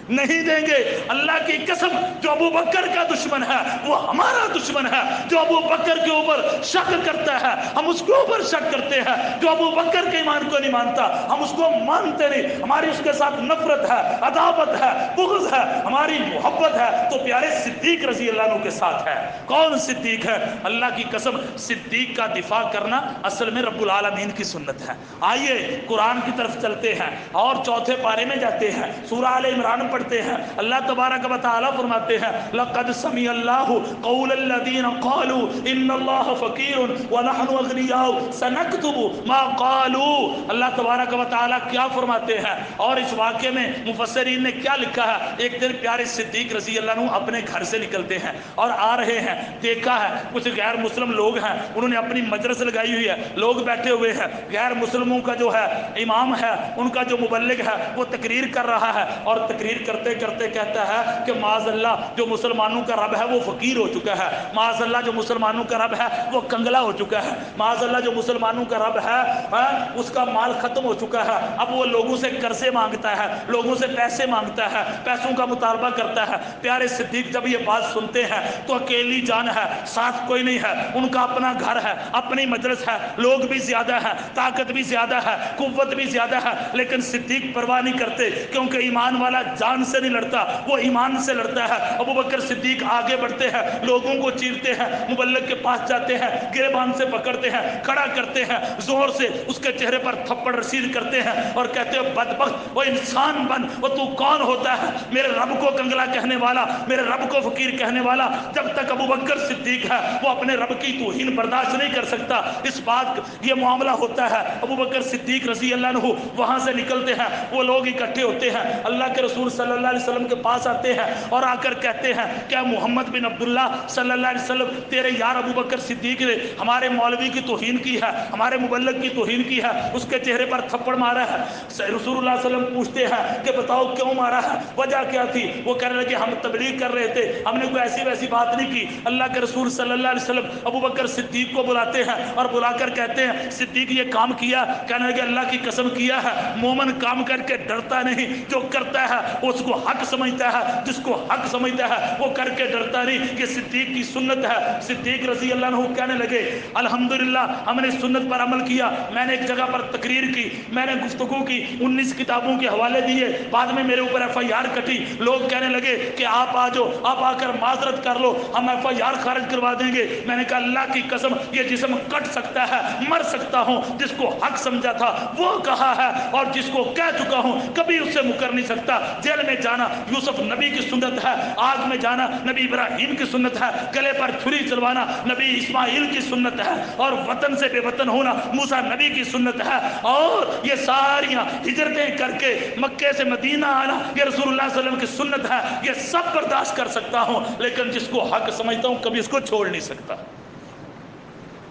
نہیں دیں گے۔ اللہ کی قسم، جو ابو بکر کا دشمن ہے وہ ہمارا دشمن ہے۔ جو ابو بکر کے اوپر شک کرتا ہے ہم اس کے اوپر شک کرتے ہیں۔ جو ابو بکر کے ایمان کو نہیں مانتا ہم اس کو مانتے نہیں۔ ہماری اس کے ساتھ نفرت ہے، عداوت ہے، بغض ہے، ہماری محبت ہے تو پیارے صدیق رضی اللہ عنہ کے ساتھ ہے۔ کون صدیق ہے؟ اللہ کی قسم صدیق کا دفاع کرنا اصل میں رب العالمین کی سنت ہے۔ آئیے قرآن کی طرف چلتے ہیں اور چوتھے پارے میں جاتے ہیں، سورہ آل عمران پڑھتے ہیں۔ اللہ تبارک و تعالی فرماتے ہیں لقد سمع اللہ قول الذین قالوا ان اللہ فقیر ونحن اغنیاء سنکتب ما قالوا۔ اللہ تبارک و تعالی کیا فرماتے ہیں اور اس واقعے میں مفسرین نے کیا لکھا ہے؟ ایک دن پیارے صدیق رضی اللہ عنہ اپنے گھر سے نکلتے ہیں اور آ رہے ہیں، دیکھا ہے کچھ غیر مسلم لوگ ہیں، انہوں نے اپنی مجلس لگائی ہوئی ہے، لوگ بیٹھے ہوئے ہیں، غیر مسلموں کا جو ہے امام ہے، ان کا جو مبلغ ہے وہ تقریر کر رہا ہے اور تقریر کرتے کرتے کہتا ہے کہ معاذ اللہ جو مسلمانوں کا رب ہے وہ فقیر ہو چکا ہے، معاذ اللہ جو مسلمانوں کا رب ہے وہ کنگلا ہو چکا ہے، معاذ اللہ جو مسلمانوں کا رب ہے اس کا مال ختم ہو چکا ہے، اب وہ لوگوں سے قرضے مانگتا ہے، لوگوں سے پیسے مانگتا ہے، پیسوں کا مطالبہ کرتا ہے۔ پیارے صدیق جب یہ بات سنتے ہیں تو اکیلی جان ہے، ساتھ کوئی نہیں ہے، ان کا اپنا گھر ہے، اپنی مجلس ہے، لوگ بھی زیادہ ہیں، طاقت بھی زیادہ ہے، قوت بھی زیادہ ہے، لیکن صدیق پرواہ نہیں کرتے کیونکہ ایمان والا جان سے نہیں لڑتا، وہ ایمان سے لڑتا ہے۔ ابو بکر صدیق آگے بڑھتے ہیں، لوگوں کو چیرتے ہیں، مبلغ کے پاس جاتے ہیں، گریبان سے پکڑتے ہیں، کھڑا کرتے ہیں، زور سے اس کے چہرے پر تھپڑ رسید کرتے ہیں اور کہتے ہیں بدبخت، وہ انسان بن، وہ تو کون ہوتا ہے میرے رب کو کنگلا کہنے والا، میرے رب کو فقیر کہنے والا۔ جب تک ابو بکر صدیق ہے وہ اپنے رب کی توہین برداشت نہیں کر سکتا۔ اس بات یہ معاملہ ہوتا ہے، ابو بکر صدیق رضی اللہ عنہ وہاں سے نکلتے ہیں، وہ لوگ اکٹھے ہوتے ہیں، اللہ کے رسول صلی اللہ علیہ وسلم کے پاس آتے ہیں اور آ کر کہتے ہیں کیا محمد بن عبداللہ صلی اللہ علیہ وسلم تیرے یار ابو بکر صدیق نے ہمارے مولوی کی توہین کی ہے، ہمارے مبلغ کی توہین کی ہے، اس کے چہرے پر تھپڑ مارا ہے۔ رسول اللہ صلی اللہ علیہ وسلم پوچھتے ہیں کہ بتاؤ کیوں مارا ہے، وجہ کیا تھی؟ وہ کہنے لگے ہم تبلیغ کر رہے تھے، ہم نے کوئی ایسی ویسی بات نہیں کی۔ اللہ کے رسول صلی اللہ علیہ وسلم ابو بکر صدیق کو بلاتے ہیں اور بلا کر کہتے ہیں صدیق یہ کام کیا؟ کہنے لگے اللہ کی قسم کیا ہے، مومن کام کر کے ڈرتا نہیں، جو کرتا ہے اس کو حق سمجھتا ہے، جس کو حق سمجھتا ہے وہ کر کے ڈرتا نہیں۔ یہ صدیق کی سنت ہے۔ صدیق رضی اللہ عنہ کہنے لگے الحمدللہ ہم نے سنت پر عمل کیا، میں نے ایک جگہ پر تقریر کی، میں نے گفتگو کی، 19 کتابوں کے حوالے دیے، بعد میں میرے اوپر FIR کٹی، لوگ کہنے لگے کہ آپ آ جاؤ، آپ آ کر معذرت کر لو، ہم FIR خارج کروا دیں گے۔ میں نے کہا اللہ کی قسم یہ جسم کٹ سکتا ہے، مر سکتا ہوں، جس کو حق سمجھا تھا وہ کہا ہے اور جس کو کہہ چکا ہوں کبھی اس سے مکر نہیں سکتا۔ جیل میں جانا یوسف نبی کی سنت ہے، آگ میں جانا نبی ابراہیم کی سنت ہے، گلے پر چھری چلوانا نبی اسماعیل کی سنت ہے، اور وطن سے بے وطن ہونا موسیٰ نبی کی سنت ہے، اور یہ ساریاں ہجرتیں کر کے مکے سے مدینہ آنا یہ رسول اللہ صلی اللہ علیہ وسلم کی سنت ہے۔ یہ سب برداشت کر سکتا ہوں لیکن جس کو حق سمجھتا ہوں کبھی اس کو چھوڑ نہیں سکتا۔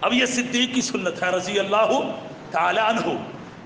اب یہ صدیق کی سنت ہے رضی اللہ تعالی عنہ۔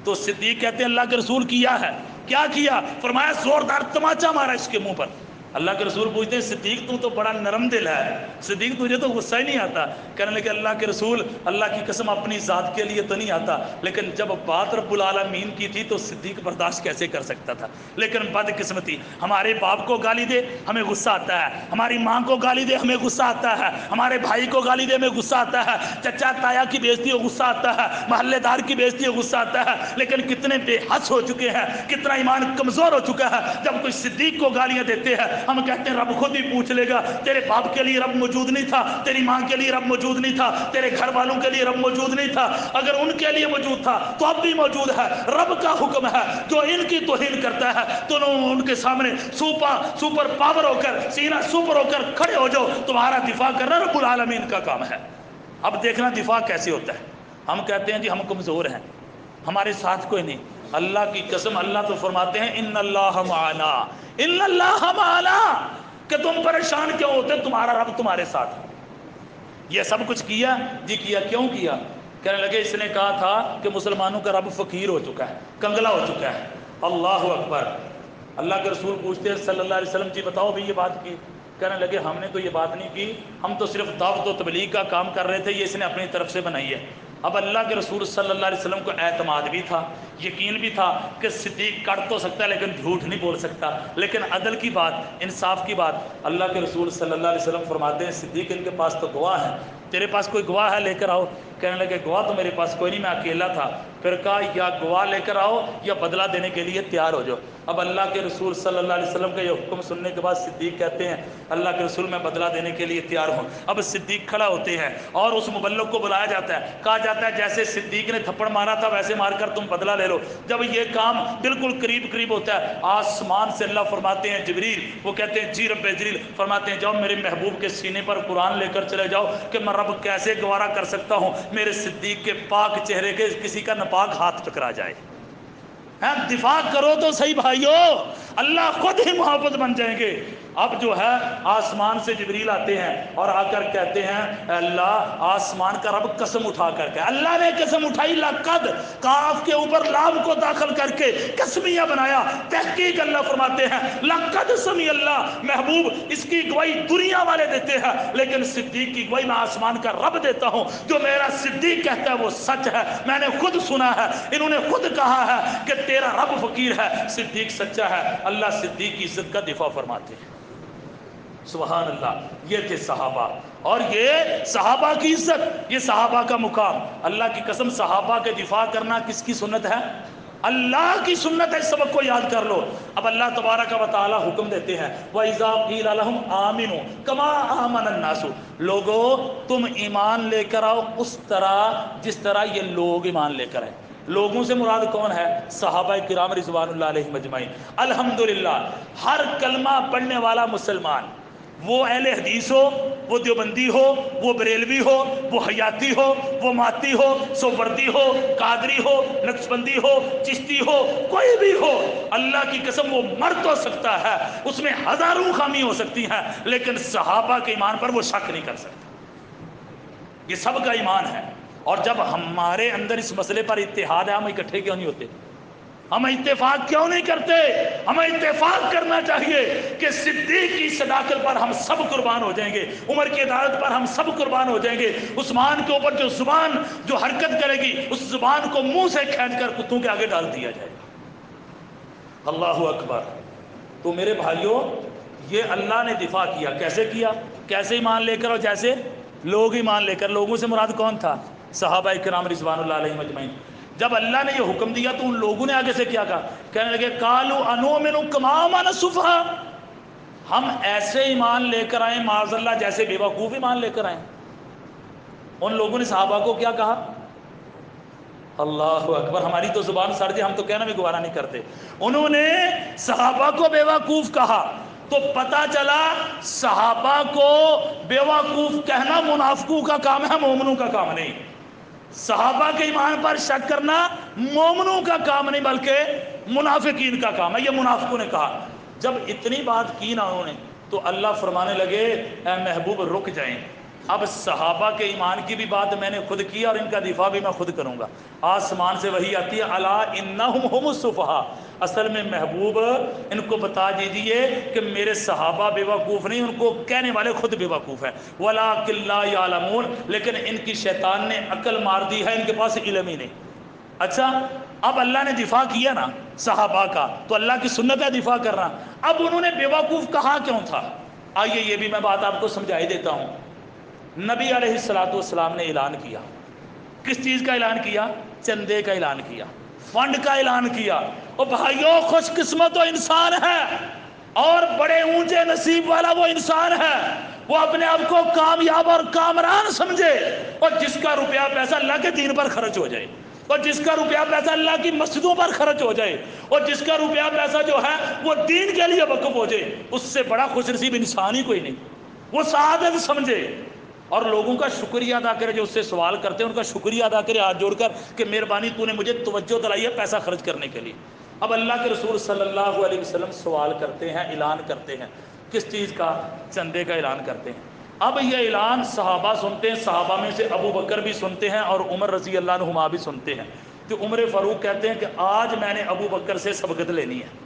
تو صدیق کہتے ہیں اللہ کے رسول کیا ہے، کیا کیا؟ فرمایا زوردار تماچا مارا اس کے منہ پر۔ اللہ کے رسول پوچھتے ہیں صدیق تو بڑا نرم دل ہے، صدیق تجھے تو غصہ ہی نہیں آتا؟ کہنے لگے اللہ کے رسول اللہ کی قسم اپنی ذات کے لیے تو نہیں آتا، لیکن جب بات رب العالمین کی تھی تو صدیق برداشت کیسے کر سکتا تھا؟ لیکن بدقسمتی ہمارے باپ کو گالی دے ہمیں غصہ آتا ہے، ہماری ماں کو گالی دے ہمیں غصہ آتا ہے، ہمارے بھائی کو گالی دے ہمیں غصہ آتا ہے، چچا تایا کی بےزتی ہو غصہ آتا ہے، محلے دار کی بےزتی ہو غصہ آتا ہے۔ لیکن کتنے بے حس ہو چکے ہیں، کتنا ایمان کمزور ہو چکا ہے، جب کوئی صدیق کو گالیاں دیتے ہیں ہم کہتے ہیں رب خود ہی پوچھ لے گا، تیرے باپ کے لیے رب موجود نہیں تھا، تیری ماں کے لیے رب موجود نہیں تھا، تیرے گھر والوں کے لیے رب موجود نہیں تھا، اگر ان کے لیے موجود تھا تو اب بھی موجود ہے۔ رب کا حکم ہے جو ان کی توہین کرتا ہے تو ان کے سامنے سپر پاور ہو کر، سینہ سپر ہو کر کھڑے ہو جاؤ، تمہارا دفاع کرنا رب العالمین کا کام ہے۔ اب دیکھنا دفاع کیسے ہوتا ہے۔ ہم کہتے ہیں جی ہم کمزور ہیں، ہمارے ساتھ کوئی نہیں، اللہ کی قسم اللہ تو فرماتے ہیں ان اللہ معنا، ان اللہ معنا، کہ تم پریشان کیوں ہوتے، تمہارا رب تمہارے ساتھ ہے۔ یہ سب کچھ کیا جی، کیا کیوں کیا؟ کہنے لگے اس نے کہا تھا کہ مسلمانوں کا رب فقیر ہو چکا ہے، کنگلا ہو چکا ہے۔ اللہ اکبر۔ اللہ کے رسول پوچھتے ہیں صلی اللہ علیہ وسلم جی بتاؤ بھی یہ بات کی؟ کہنے لگے ہم نے تو یہ بات نہیں کی، ہم تو صرف دعوت و تبلیغ کا کام کر رہے تھے، یہ اس نے اپنی طرف سے بنائی ہے۔ اب اللہ کے رسول صلی اللہ علیہ وسلم کو اعتماد بھی تھا، یقین بھی تھا کہ صدیق کر تو سکتا ہے لیکن جھوٹ نہیں بول سکتا، لیکن عدل کی بات، انصاف کی بات، اللہ کے رسول صلی اللہ علیہ وسلم فرماتے ہیں صدیق ان کے پاس تو گواہ ہے، تیرے پاس کوئی گواہ ہے لے کر آؤ۔ کہنے لگے گواہ تو میرے پاس کوئی نہیں، میں اکیلا تھا۔ پھر کہا یا گواہ لے کر آؤ یا بدلہ دینے کے لیے تیار ہو جاؤ۔ اب اللہ کے رسول صلی اللہ علیہ وسلم کا یہ حکم سننے کے بعد صدیق کہتے ہیں اللہ کے رسول میں بدلہ دینے کے لیے تیار ہوں۔ اب صدیق کھڑا ہوتے ہیں اور اس مبلغ کو بلایا جاتا ہے، کہا جاتا ہے جیسے صدیق نے تھپڑ مارا تھا ویسے مار کر تم بدلہ لے لو۔ جب یہ کام بالکل قریب قریب ہوتا ہے، آسمان سے اللہ فرماتے ہیں جبریل، وہ کہتے ہیں جی رب جبریل، فرماتے ہیں جاؤ میرے محبوب کے سینے پر قرآن لے کر چلے جاؤ کہ میں رب کیسے گوارا کر سکتا ہوں میرے صدیق کے پاک چہرے کے کسی کا ناپاک ہاتھ ٹکرا جائے۔ دفاع کرو تو صحیح بھائیو، اللہ خود ہی محافظ بن جائیں گے۔ اب جو ہے آسمان سے جبریل آتے ہیں اور آ کر کہتے ہیں اللہ، آسمان کا رب قسم اٹھا کر کے، اللہ نے قسم اٹھائی، لقد، کاف کے اوپر لام کو داخل کر کے قسمیہ بنایا۔ تحقیق اللہ فرماتے ہیں لقد سمی اللہ، محبوب اس کی گواہی دنیا والے دیتے ہیں لیکن صدیق کی گواہی میں آسمان کا رب دیتا ہوں، جو میرا صدیق کہتا ہے وہ سچ ہے، میں نے خود سنا ہے، انہوں نے خود کہا ہے کہ تیرا رب فقیر ہے، صدیق سچا ہے۔ اللہ صدیق کی عزت کا دفاع فرماتے ہیں۔ سبحان اللہ۔ یہ تھے صحابہ، اور یہ صحابہ کی عزت، یہ صحابہ کا مقام۔ اللہ کی قسم صحابہ کے دفاع کرنا کس کی سنت ہے؟ اللہ کی سنت ہے، اس سبق کو یاد کر لو۔ اب اللہ تبارک و تعالی حکم دیتے ہیں وَإِذَا قِيلَ لَهُمْ آمِنُوا كَمَا آمَنَ النَّاسُ، لوگو تم ایمان لے کر آؤ اس طرح جس طرح یہ لوگ ایمان لے کر آئے۔ لوگوں سے مراد کون ہے؟ صحابہ کرام رضوان اللہ علیہم اجمعین۔ الحمدللہ ہر کلمہ پڑھنے والا مسلمان، وہ اہل حدیث ہو، وہ دیوبندی ہو، وہ بریلوی ہو، وہ حیاتی ہو، وہ ماتی ہو، سووردی ہو، قادری ہو، نقشبندی ہو، چشتی ہو، کوئی بھی ہو، اللہ کی قسم وہ مرد ہو سکتا ہے، اس میں ہزاروں خامی ہو سکتی ہیں لیکن صحابہ کے ایمان پر وہ شک نہیں کر سکتا۔ یہ سب کا ایمان ہے۔ اور جب ہمارے اندر اس مسئلے پر اتحاد ہے، ہم اکٹھے کیوں نہیں ہوتے؟ ہم اتفاق کیوں نہیں کرتے؟ ہمیں اتفاق کرنا چاہیے کہ صدیق کی صداقت پر ہم سب قربان ہو جائیں گے، عمر کی عدالت پر ہم سب قربان ہو جائیں گے، عثمان کے اوپر جو زبان جو حرکت کرے گی اس زبان کو منہ سے کھینچ کر کتوں کے آگے ڈال دیا جائے گا۔ اللہ اکبر۔ تو میرے بھائیوں، یہ اللہ نے دفاع کیا، کیسے کیا؟ کیسے ایمان لے کر، اور جیسے لوگ ایمان لے کر۔ لوگوں سے مراد کون تھا؟ صحابہ کرام رضوان اللہ علیہم اجمعین۔ جب اللہ نے یہ حکم دیا تو ان لوگوں نے آگے سے کیا کہا؟ کہنے لگے قالوا انؤمن کما آمن السفہاء، ہم ایسے ایمان لے کر آئیں معاذ اللہ جیسے بے وقوف ایمان لے کر آئیں۔ ان لوگوں نے صحابہ کو کیا کہا؟ اللہ اکبر۔ ہماری تو زبان سڑ جائے، ہم تو کہنا بھی گوارا نہیں کرتے۔ انہوں نے صحابہ کو بے وقوف کہا، تو پتہ چلا صحابہ کو بے وقوف کہنا منافقوں کا کام ہے، مومنوں کا کام نہیں۔ صحابہ کے ایمان پر شک کرنا مومنوں کا کام نہیں بلکہ منافقین کا کام ہے، یہ منافقوں نے کہا۔ جب اتنی بات کی نا انہوں نے تو اللہ فرمانے لگے اے محبوب رک جائیں، اب صحابہ کے ایمان کی بھی بات میں نے خود کی اور ان کا دفاع بھی میں خود کروں گا۔ آسمان سے وحی آتی ہے الا انہم هم السفہاء، اصل میں محبوب ان کو بتا دیجئے کہ میرے صحابہ بے وقوف نہیں، ان کو کہنے والے خود بے وقوف ہیں، ولکن لا یعلمون، لیکن ان کی شیطان نے عقل مار دی ہے، ان کے پاس علم ہی نہیں۔ اچھا، اب اللہ نے دفاع کیا نا صحابہ کا تو اللہ کی سنت ہے دفاع کرنا۔ اب انہوں نے بے وقوف کہا کیوں تھا؟ آئیے یہ بھی میں بات آپ کو سمجھا ہی دیتا ہوں۔ نبی علیہ السلام نے اعلان کیا، کس چیز کا اعلان کیا؟ چندے کا اعلان کیا، فنڈ کا اعلان کیا۔ اور بھائیوں، خوش قسمت و انسان ہے اور بڑے اونچے نصیب والا وہ انسان ہے، وہ اپنے آپ کو کامیاب اور کامران سمجھے، اور جس کا روپیہ پیسہ اللہ کے دین پر خرچ ہو جائے، اور جس کا روپیہ پیسہ اللہ کی مسجدوں پر خرچ ہو جائے، اور جس کا روپیہ پیسہ جو ہے وہ دین کے لیے وقف ہو جائے، اس سے بڑا خوش نصیب انسان ہی کوئی نہیں۔ وہ سعادت سمجھے، اور لوگوں کا شکریہ ادا کرے، جو اس سے سوال کرتے ہیں ان کا شکریہ ادا کرے ہاتھ جوڑ کر کہ مہربانی تو نے مجھے توجہ دلائی ہے پیسہ خرچ کرنے کے لیے۔ اب اللہ کے رسول صلی اللہ علیہ وسلم سوال کرتے ہیں، اعلان کرتے ہیں، کس چیز کا؟ چندے کا اعلان کرتے ہیں۔ اب یہ اعلان صحابہ سنتے ہیں، صحابہ میں سے ابو بکر بھی سنتے ہیں اور عمر رضی اللہ عنہما بھی سنتے ہیں۔ تو عمر فاروق کہتے ہیں کہ آج میں نے ابو بکر سے سبقت لینی ہے،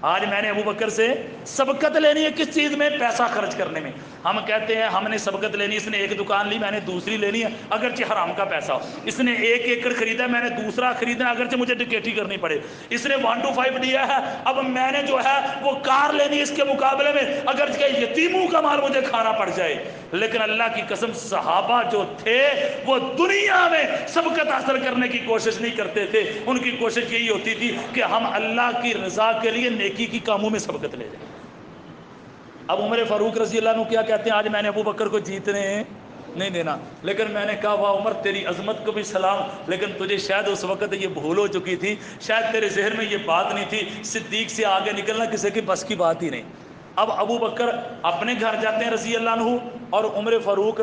آج میں نے ابو بکر سے سبقت لینی ہے۔ کس چیز میں؟ پیسہ خرچ کرنے میں۔ ہم کہتے ہیں ہم نے سبقت لینی، اس نے ایک دکان لی میں نے دوسری لینی ہے اگرچہ حرام کا پیسہ ہو، اس نے 1 ایکڑ خریدا میں نے دوسرا خریدنا اگرچہ مجھے ڈکیٹی کرنی پڑے، اس نے 1 to 5 دیا ہے اب میں نے جو ہے وہ کار لینی اس کے مقابلے میں اگرچہ یتیموں کا مال مجھے کھانا پڑ جائے۔ لیکن اللہ کی قسم صحابہ جو تھے وہ دنیا میں سبقت حاصل کرنے کی کوشش نہیں کرتے تھے، ان کی کوشش یہی ہوتی تھی کہ ہم اللہ کی رضا کے لیے نیکی کی کاموں میں سبقت لے جائیں۔ اب عمر فاروق رضی اللہ عنہ کیا کہتے ہیں؟ آج میں نے ابو بکر کو جیتنے نہیں دینا، لیکن میں نے کہا واہ عمر تیری عظمت کو بھی سلام، لیکن تجھے شاید اس وقت یہ بھول ہو چکی تھی، شاید تیرے ذہن میں یہ بات نہیں تھی، صدیق سے آگے نکلنا کسی کی بس کی بات ہی نہیں۔ اب ابو بکر اپنے گھر جاتے ہیں رضی اللہ عنہ اور عمر فاروق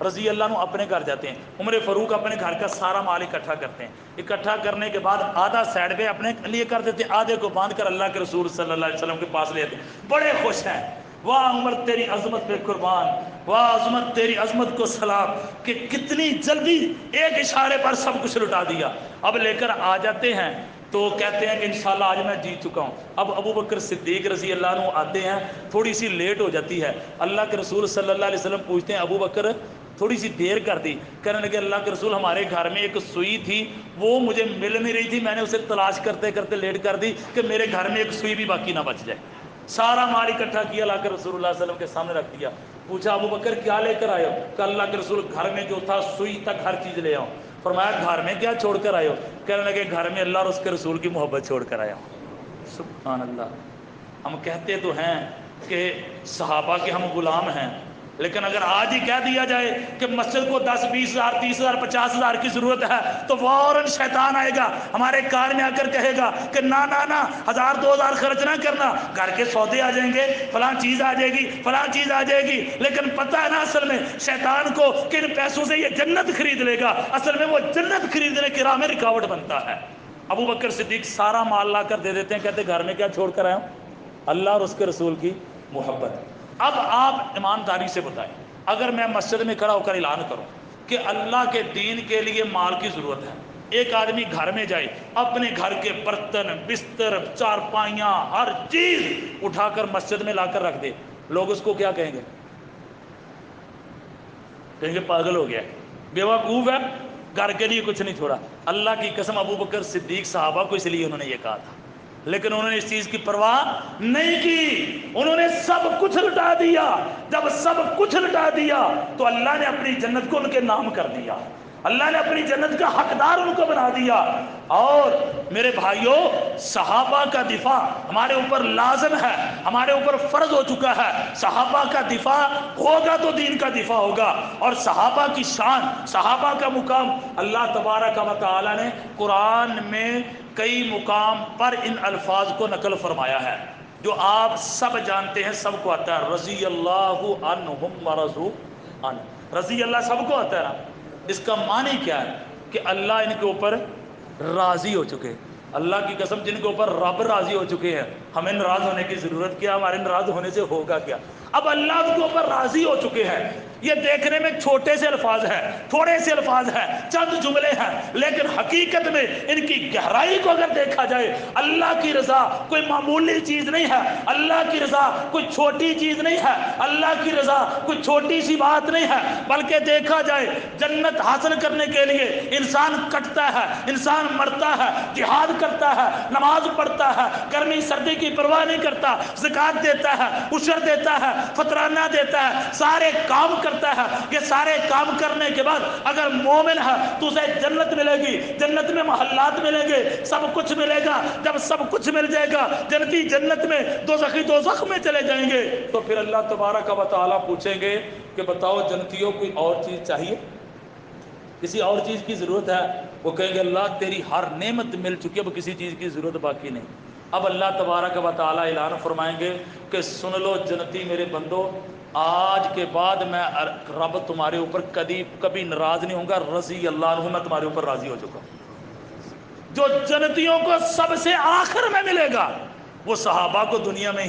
رضی اللہ عنہ اپنے گھر جاتے ہیں۔ عمر فاروق اپنے گھر کا سارا مال اکٹھا کرتے ہیں، اکٹھا کرنے کے بعد آدھا سائڈ پہ اپنے لیے کر دیتے ہیں، آدھے کو باندھ کر اللہ کے رسول صلی اللہ علیہ وسلم کے پاس لے آتے ہیں، بڑے خوش ہیں۔ واہ عمر تیری عظمت پہ قربان، واہ عظمت تیری عظمت کو سلام کہ کتنی جلدی ایک اشارے پر سب کچھ لٹا دیا۔ اب لے کر آ جاتے ہیں تو کہتے ہیں کہ انشاءاللہ آج میں جیت چکا ہوں۔ اب ابو بکر صدیق رضی اللہ عنہ آتے ہیں، تھوڑی سی لیٹ ہو جاتی ہے، اللہ کے رسول صلی اللہ علیہ وسلم پوچھتے ہیں ابو بکر تھوڑی سی دیر کر دی؟ کہنے لگے اللہ کے رسول ہمارے گھر میں ایک سوئی تھی وہ مجھے مل نہیں رہی تھی، میں نے اسے تلاش کرتے کرتے لیٹ کر دی کہ میرے گھر میں ایک سوئی بھی باقی نہ بچ جائے۔ سارا مال اکٹھا کیا، لا کر رسول اللہ صلی اللہ علیہ وسلم کے سامنے رکھ دیا۔ پوچھا ابو بکر کیا لے کر آئے ہو؟ کہ اللہ کے رسول گھر میں جو تھا سوئی تک ہر چیز لے آؤں۔ فرمایا گھر میں کیا چھوڑ کر آئے ہو؟ کہنے لگے گھر میں اللہ اور اس کے رسول کی محبت چھوڑ کر آیا ہوں۔ سبحان اللہ۔ ہم کہتے تو ہیں کہ صحابہ کے ہم غلام ہیں، لیکن اگر آج ہی کہہ دیا جائے کہ مسجد کو 10 20 ہزار 30 ہزار 50 ہزار کی ضرورت ہے تو فوراً شیطان آئے گا ہمارے کان میں آ کر کہے گا کہ نہ 1000 2000 خرچ نہ کرنا، گھر کے سودے آ جائیں گے، فلاں چیز آ جائے گی، فلاں چیز آ جائے گی۔ لیکن پتہ ہے نا اصل میں شیطان کو کہ ان پیسوں سے یہ جنت خرید لے گا، اصل میں وہ جنت خریدنے کی راہ میں رکاوٹ بنتا ہے۔ ابو بکر صدیق سارا مال لا کر دے دیتے ہیں، کہتے گھر میں کیا چھوڑ کر آئے ہوں؟ اللہ اور اس کے رسول کی محبت۔ اب آپ ایمانداری سے بتائیں، اگر میں مسجد میں کھڑا ہو کر اعلان کروں کہ اللہ کے دین کے لیے مال کی ضرورت ہے، ایک آدمی گھر میں جائے اپنے گھر کے برتن بستر چارپائیاں ہر چیز اٹھا کر مسجد میں لا کر رکھ دے، لوگ اس کو کیا کہیں گے؟ کہیں گے پاگل ہو گیا، بیوقوف ہے، گھر کے لیے کچھ نہیں چھوڑا۔ اللہ کی قسم ابو بکر صدیق صحابہ کو اس لیے انہوں نے یہ کہا تھا، لیکن انہوں نے اس چیز کی پرواہ نہیں کی، انہوں نے سب کچھ لٹا دیا۔ جب سب کچھ لٹا دیا تو اللہ نے اپنی جنت کو ان کے نام کر دیا، اللہ نے اپنی جنت کا حقدار ان کو بنا دیا۔ اور میرے بھائیوں، صحابہ کا دفاع ہمارے اوپر لازم ہے، ہمارے اوپر فرض ہو چکا ہے۔ صحابہ کا دفاع ہوگا تو دین کا دفاع ہوگا، اور صحابہ کی شان، صحابہ کا مقام اللہ تبارک و تعالی نے قرآن میں کئی مقام پر ان الفاظ کو نقل فرمایا ہے جو آپ سب جانتے ہیں، سب کو آتا ہے، رضی اللہ عنہم ورضوا عنہ۔ رضی اللہ سب کو آتا ہے نا، اس کا معنی کیا ہے؟ کہ اللہ ان کے اوپر راضی ہو چکے۔ اللہ کی قسم جن کے اوپر رب راضی ہو چکے ہیں، ہمیں ناراض ہونے کی ضرورت کیا؟ ہمارے ناراض ہونے سے ہوگا کیا؟ اب اللہ ان کے اوپر راضی ہو چکے ہیں۔ یہ دیکھنے میں چھوٹے سے الفاظ ہیں، تھوڑے سے الفاظ ہیں، چند جملے ہیں، لیکن حقیقت میں ان کی گہرائی کو اگر دیکھا جائے، اللہ کی رضا کوئی معمولی چیز نہیں ہے، اللہ کی رضا کوئی چھوٹی چیز نہیں ہے، اللہ کی رضا کوئی چھوٹی سی بات نہیں ہے، بلکہ دیکھا جائے جنت حاصل کرنے کے لیے انسان کٹتا ہے، انسان مرتا ہے، جہاد کرتا ہے، نماز پڑھتا ہے، گرمی سردی کی پرواہ نہیں کرتا، زکوٰۃ دیتا ہے، عشر دیتا ہے، فطرانہ دیتا ہے، سارے کام کرتا ہے۔ یہ سارے کام کرنے کے بعد اگر مومن ہے تو اسے جنت ملے گی، جنت میں محلات ملیں گے، سب کچھ ملے گا۔ جب سب کچھ مل جائے گا، جنتی جنت میں، دوزخی دوزخ میں چلے جائیں گے، تو پھر اللہ تبارک و تعالیٰ پوچھیں گے کہ بتاؤ جنتیوں کوئی اور چیز چاہیے؟ کسی اور چیز کی ضرورت ہے؟ وہ کہیں گے اللہ تیری ہر نعمت مل چکی ہے، اب کسی چیز کی ضرورت باقی نہیں۔ اب اللہ تبارک و تعالیٰ اعلان فرمائیں گے کہ سن لو جنتی میرے بندو، آج کے بعد میں رب تمہارے اوپر کبھی ناراض نہیں ہوں گا، رضی اللہ عنہ، میں تمہارے اوپر راضی ہو چکا ہوں۔ جو جنتیوں کو سب سے آخر میں ملے گا وہ صحابہ کو دنیا میں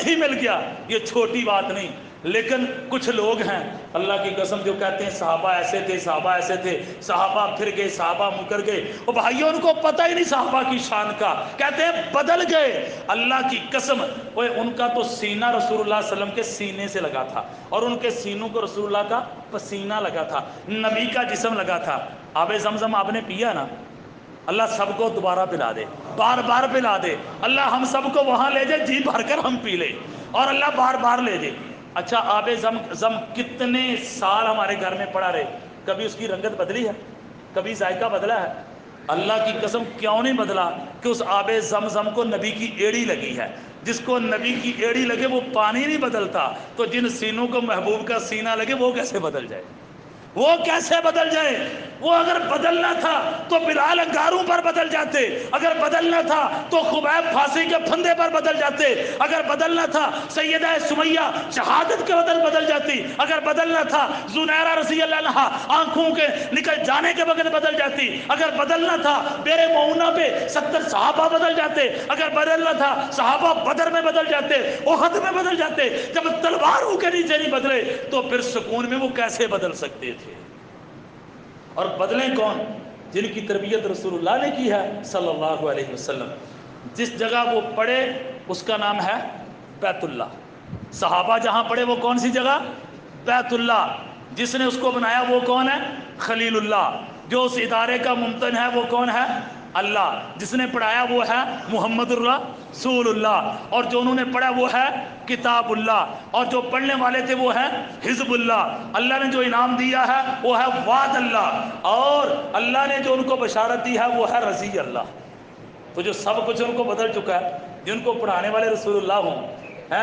ہی مل گیا۔ یہ چھوٹی بات نہیں، لیکن کچھ لوگ ہیں اللہ کی قسم جو کہتے ہیں صحابہ ایسے تھے، صحابہ ایسے تھے، صحابہ پھر گئے، صحابہ مکر گئے۔ وہ بھائیوں ان کو پتہ ہی نہیں صحابہ کی شان کا، کہتے ہیں بدل گئے۔ اللہ کی قسم، وہ ان کا تو سینہ رسول اللہ صلی اللہ علیہ وسلم کے سینے سے لگا تھا، اور ان کے سینوں کو رسول اللہ کا پسینہ لگا تھا، نبی کا جسم لگا تھا۔ آب زمزم آپ نے پیا نا، اللہ سب کو دوبارہ پلا دے، بار بار پلا دے، اللہ ہم سب کو وہاں لے جائے، جی بھر کر ہم پی لیں، اور اللہ بار بار لے جائے۔ اچھا آب زم کتنے سال ہمارے گھر میں پڑا رہے، کبھی اس کی رنگت بدلی ہے؟ کبھی ذائقہ بدلا ہے؟ اللہ کی قسم کیوں نہیں بدلا؟ کہ اس آب زمزم کو نبی کی ایڑی لگی ہے، جس کو نبی کی ایڑی لگے وہ پانی نہیں بدلتا، تو جن سینوں کو محبوب کا سینہ لگے وہ کیسے بدل جائے؟ وہ کیسے بدل جائے؟ وہ اگر بدلنا تھا تو بلال انگاروں پر بدل جاتے، اگر بدلنا تھا تو خبیب پھانسی کے پھندے پر بدل جاتے، اگر بدلنا تھا سیدہ سمیہ شہادت کے بدل جاتی، اگر بدلنا تھا زنیرہ رضی اللہ عنہا آنکھوں کے نکل جانے کے وقت بدل جاتی، اگر بدلنا تھا بیر معونہ پہ 70 صحابہ بدل جاتے، اگر بدلنا تھا صحابہ بدر میں بدل جاتے، احد میں بدل جاتے۔ جب تلواروں کے نیچے نہیں بدلے تو پھر سکون میں وہ کیسے بدل سکتے تھے؟ اور بدلیں کون؟ جن کی تربیت رسول اللہ نے کی ہے صلی اللہ علیہ وسلم۔ جس جگہ وہ پڑے اس کا نام ہے بیت اللہ۔ صحابہ جہاں پڑے وہ کون سی جگہ؟ بیت اللہ۔ جس نے اس کو بنایا وہ کون ہے؟ خلیل اللہ۔ جو اس ادارے کا ممتن ہے وہ کون ہے؟ اللہ۔ جس نے پڑھایا وہ ہے محمد رسول اللہ، اور جو انہوں نے پڑھا وہ ہے کتاب اللہ، اور جو پڑھنے والے تھے وہ ہے حزب اللہ۔ اللہ نے جو انعام دیا ہے وہ ہے وعد اللہ، اور اللہ نے جو ان کو بشارت دی ہے وہ ہے رضی اللہ۔ تو جو سب کچھ ان کو بدل چکا ہے، جن کو پڑھانے والے رسول اللہ ہوں،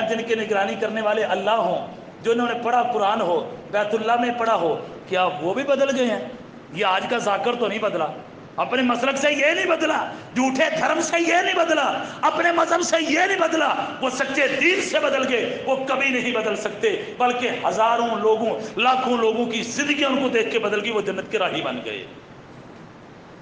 جن کی نگرانی کرنے والے اللہ ہوں، جو انہوں نے پڑھا قرآن ہو، بیت اللہ میں پڑھا ہو، کیا وہ بھی بدل گئے ہیں؟ یہ آج کا ذاکر تو نہیں بدلا، اپنے مسلک سے یہ نہیں بدلا، جھوٹے دھرم سے یہ نہیں بدلا، اپنے مذہب سے یہ نہیں بدلا، وہ سچے دین سے بدل گئے۔ وہ کبھی نہیں بدل سکتے، بلکہ ہزاروں لوگوں لاکھوں لوگوں کی زندگی ان کو دیکھ کے بدل گئی، وہ جنت کے راہی بن گئے۔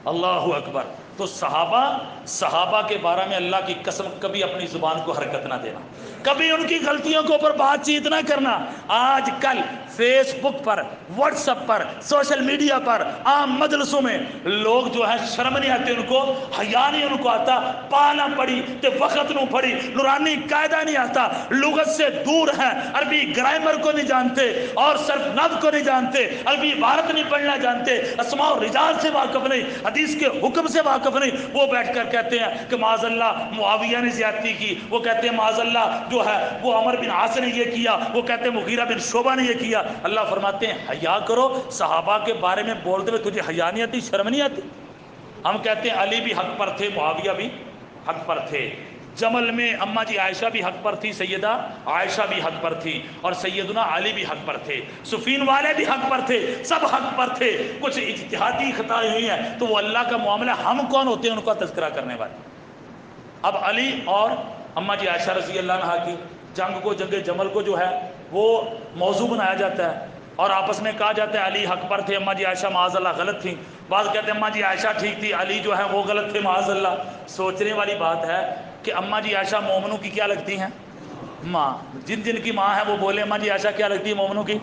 اللہ اکبر۔ تو صحابہ کے بارے میں اللہ کی قسم کبھی اپنی زبان کو حرکت نہ دینا، کبھی ان کی غلطیوں کے اوپر بات چیت نہ کرنا۔ آج کل فیس بک پر، واٹس ایپ پر، سوشل میڈیا پر، عام مجلسوں میں لوگ جو ہے شرم نہیں آتے، ان کو حیا نہیں ان کو آتا، پانا پڑی تے وقت نو پڑی، نورانی قاعدہ نہیں آتا، لغت سے دور ہیں، عربی گرامر کو نہیں جانتے، اور صرف نحو کو نہیں جانتے، عربی عبارت نہیں پڑھنا جانتے، اسماء و رجال سے واقف نہیں، حدیث کے حکم سے واقف نہیں۔ وہ بیٹھ کر کہتے ہیں کہ معاذ اللہ معاویہ نے زیادتی کی، وہ کہتے ہیں معاذ اللہ جو ہے وہ عمر بن عاص نے یہ کیا، وہ کہتے ہیں مغیرہ بن شعبہ نے یہ کیا۔ اللہ فرماتے ہیں حیا کرو، صحابہ کے بارے میں بولتے ہوئے تجھے حیا نہیں آتی، شرم نہیں آتی؟ ہم کہتے ہیں علی بھی حق پر تھے، معاویہ بھی حق پر تھے، جمل میں اماں جی عائشہ بھی حق پر تھی، سیدہ عائشہ بھی حق پر تھی، اور سیدنا علی بھی حق پر تھے، صفین والے بھی حق پر تھے، سب حق پر تھے۔ کچھ اجتہادی خطائیں ہوئی ہیں تو وہ اللہ کا معاملہ، ہم کون ہوتے ہیں ان کا تذکرہ کرنے والے؟ اب علی اور اماں جی عائشہ رضی اللہ عنہا کی جنگ کو، جنگ جمل کو جو ہے وہ موضوع بنایا جاتا ہے، اور آپس میں کہا جاتا ہے علی حق پر تھے، اماں جی عائشہ معاذ اللہ غلط تھیں۔ بعض کہتے ہیں اماں جی عائشہ ٹھیک تھی، علی جو ہے وہ غلط تھے معاذ اللہ۔ سوچنے والی بات ہے کہ اماں جی عائشہ مومنوں کی کیا لگتی ہیں؟ ماں۔ جن جن کی ماں ہے وہ بولے اماں جی عائشہ کیا لگتی ہے مومنوں کی؟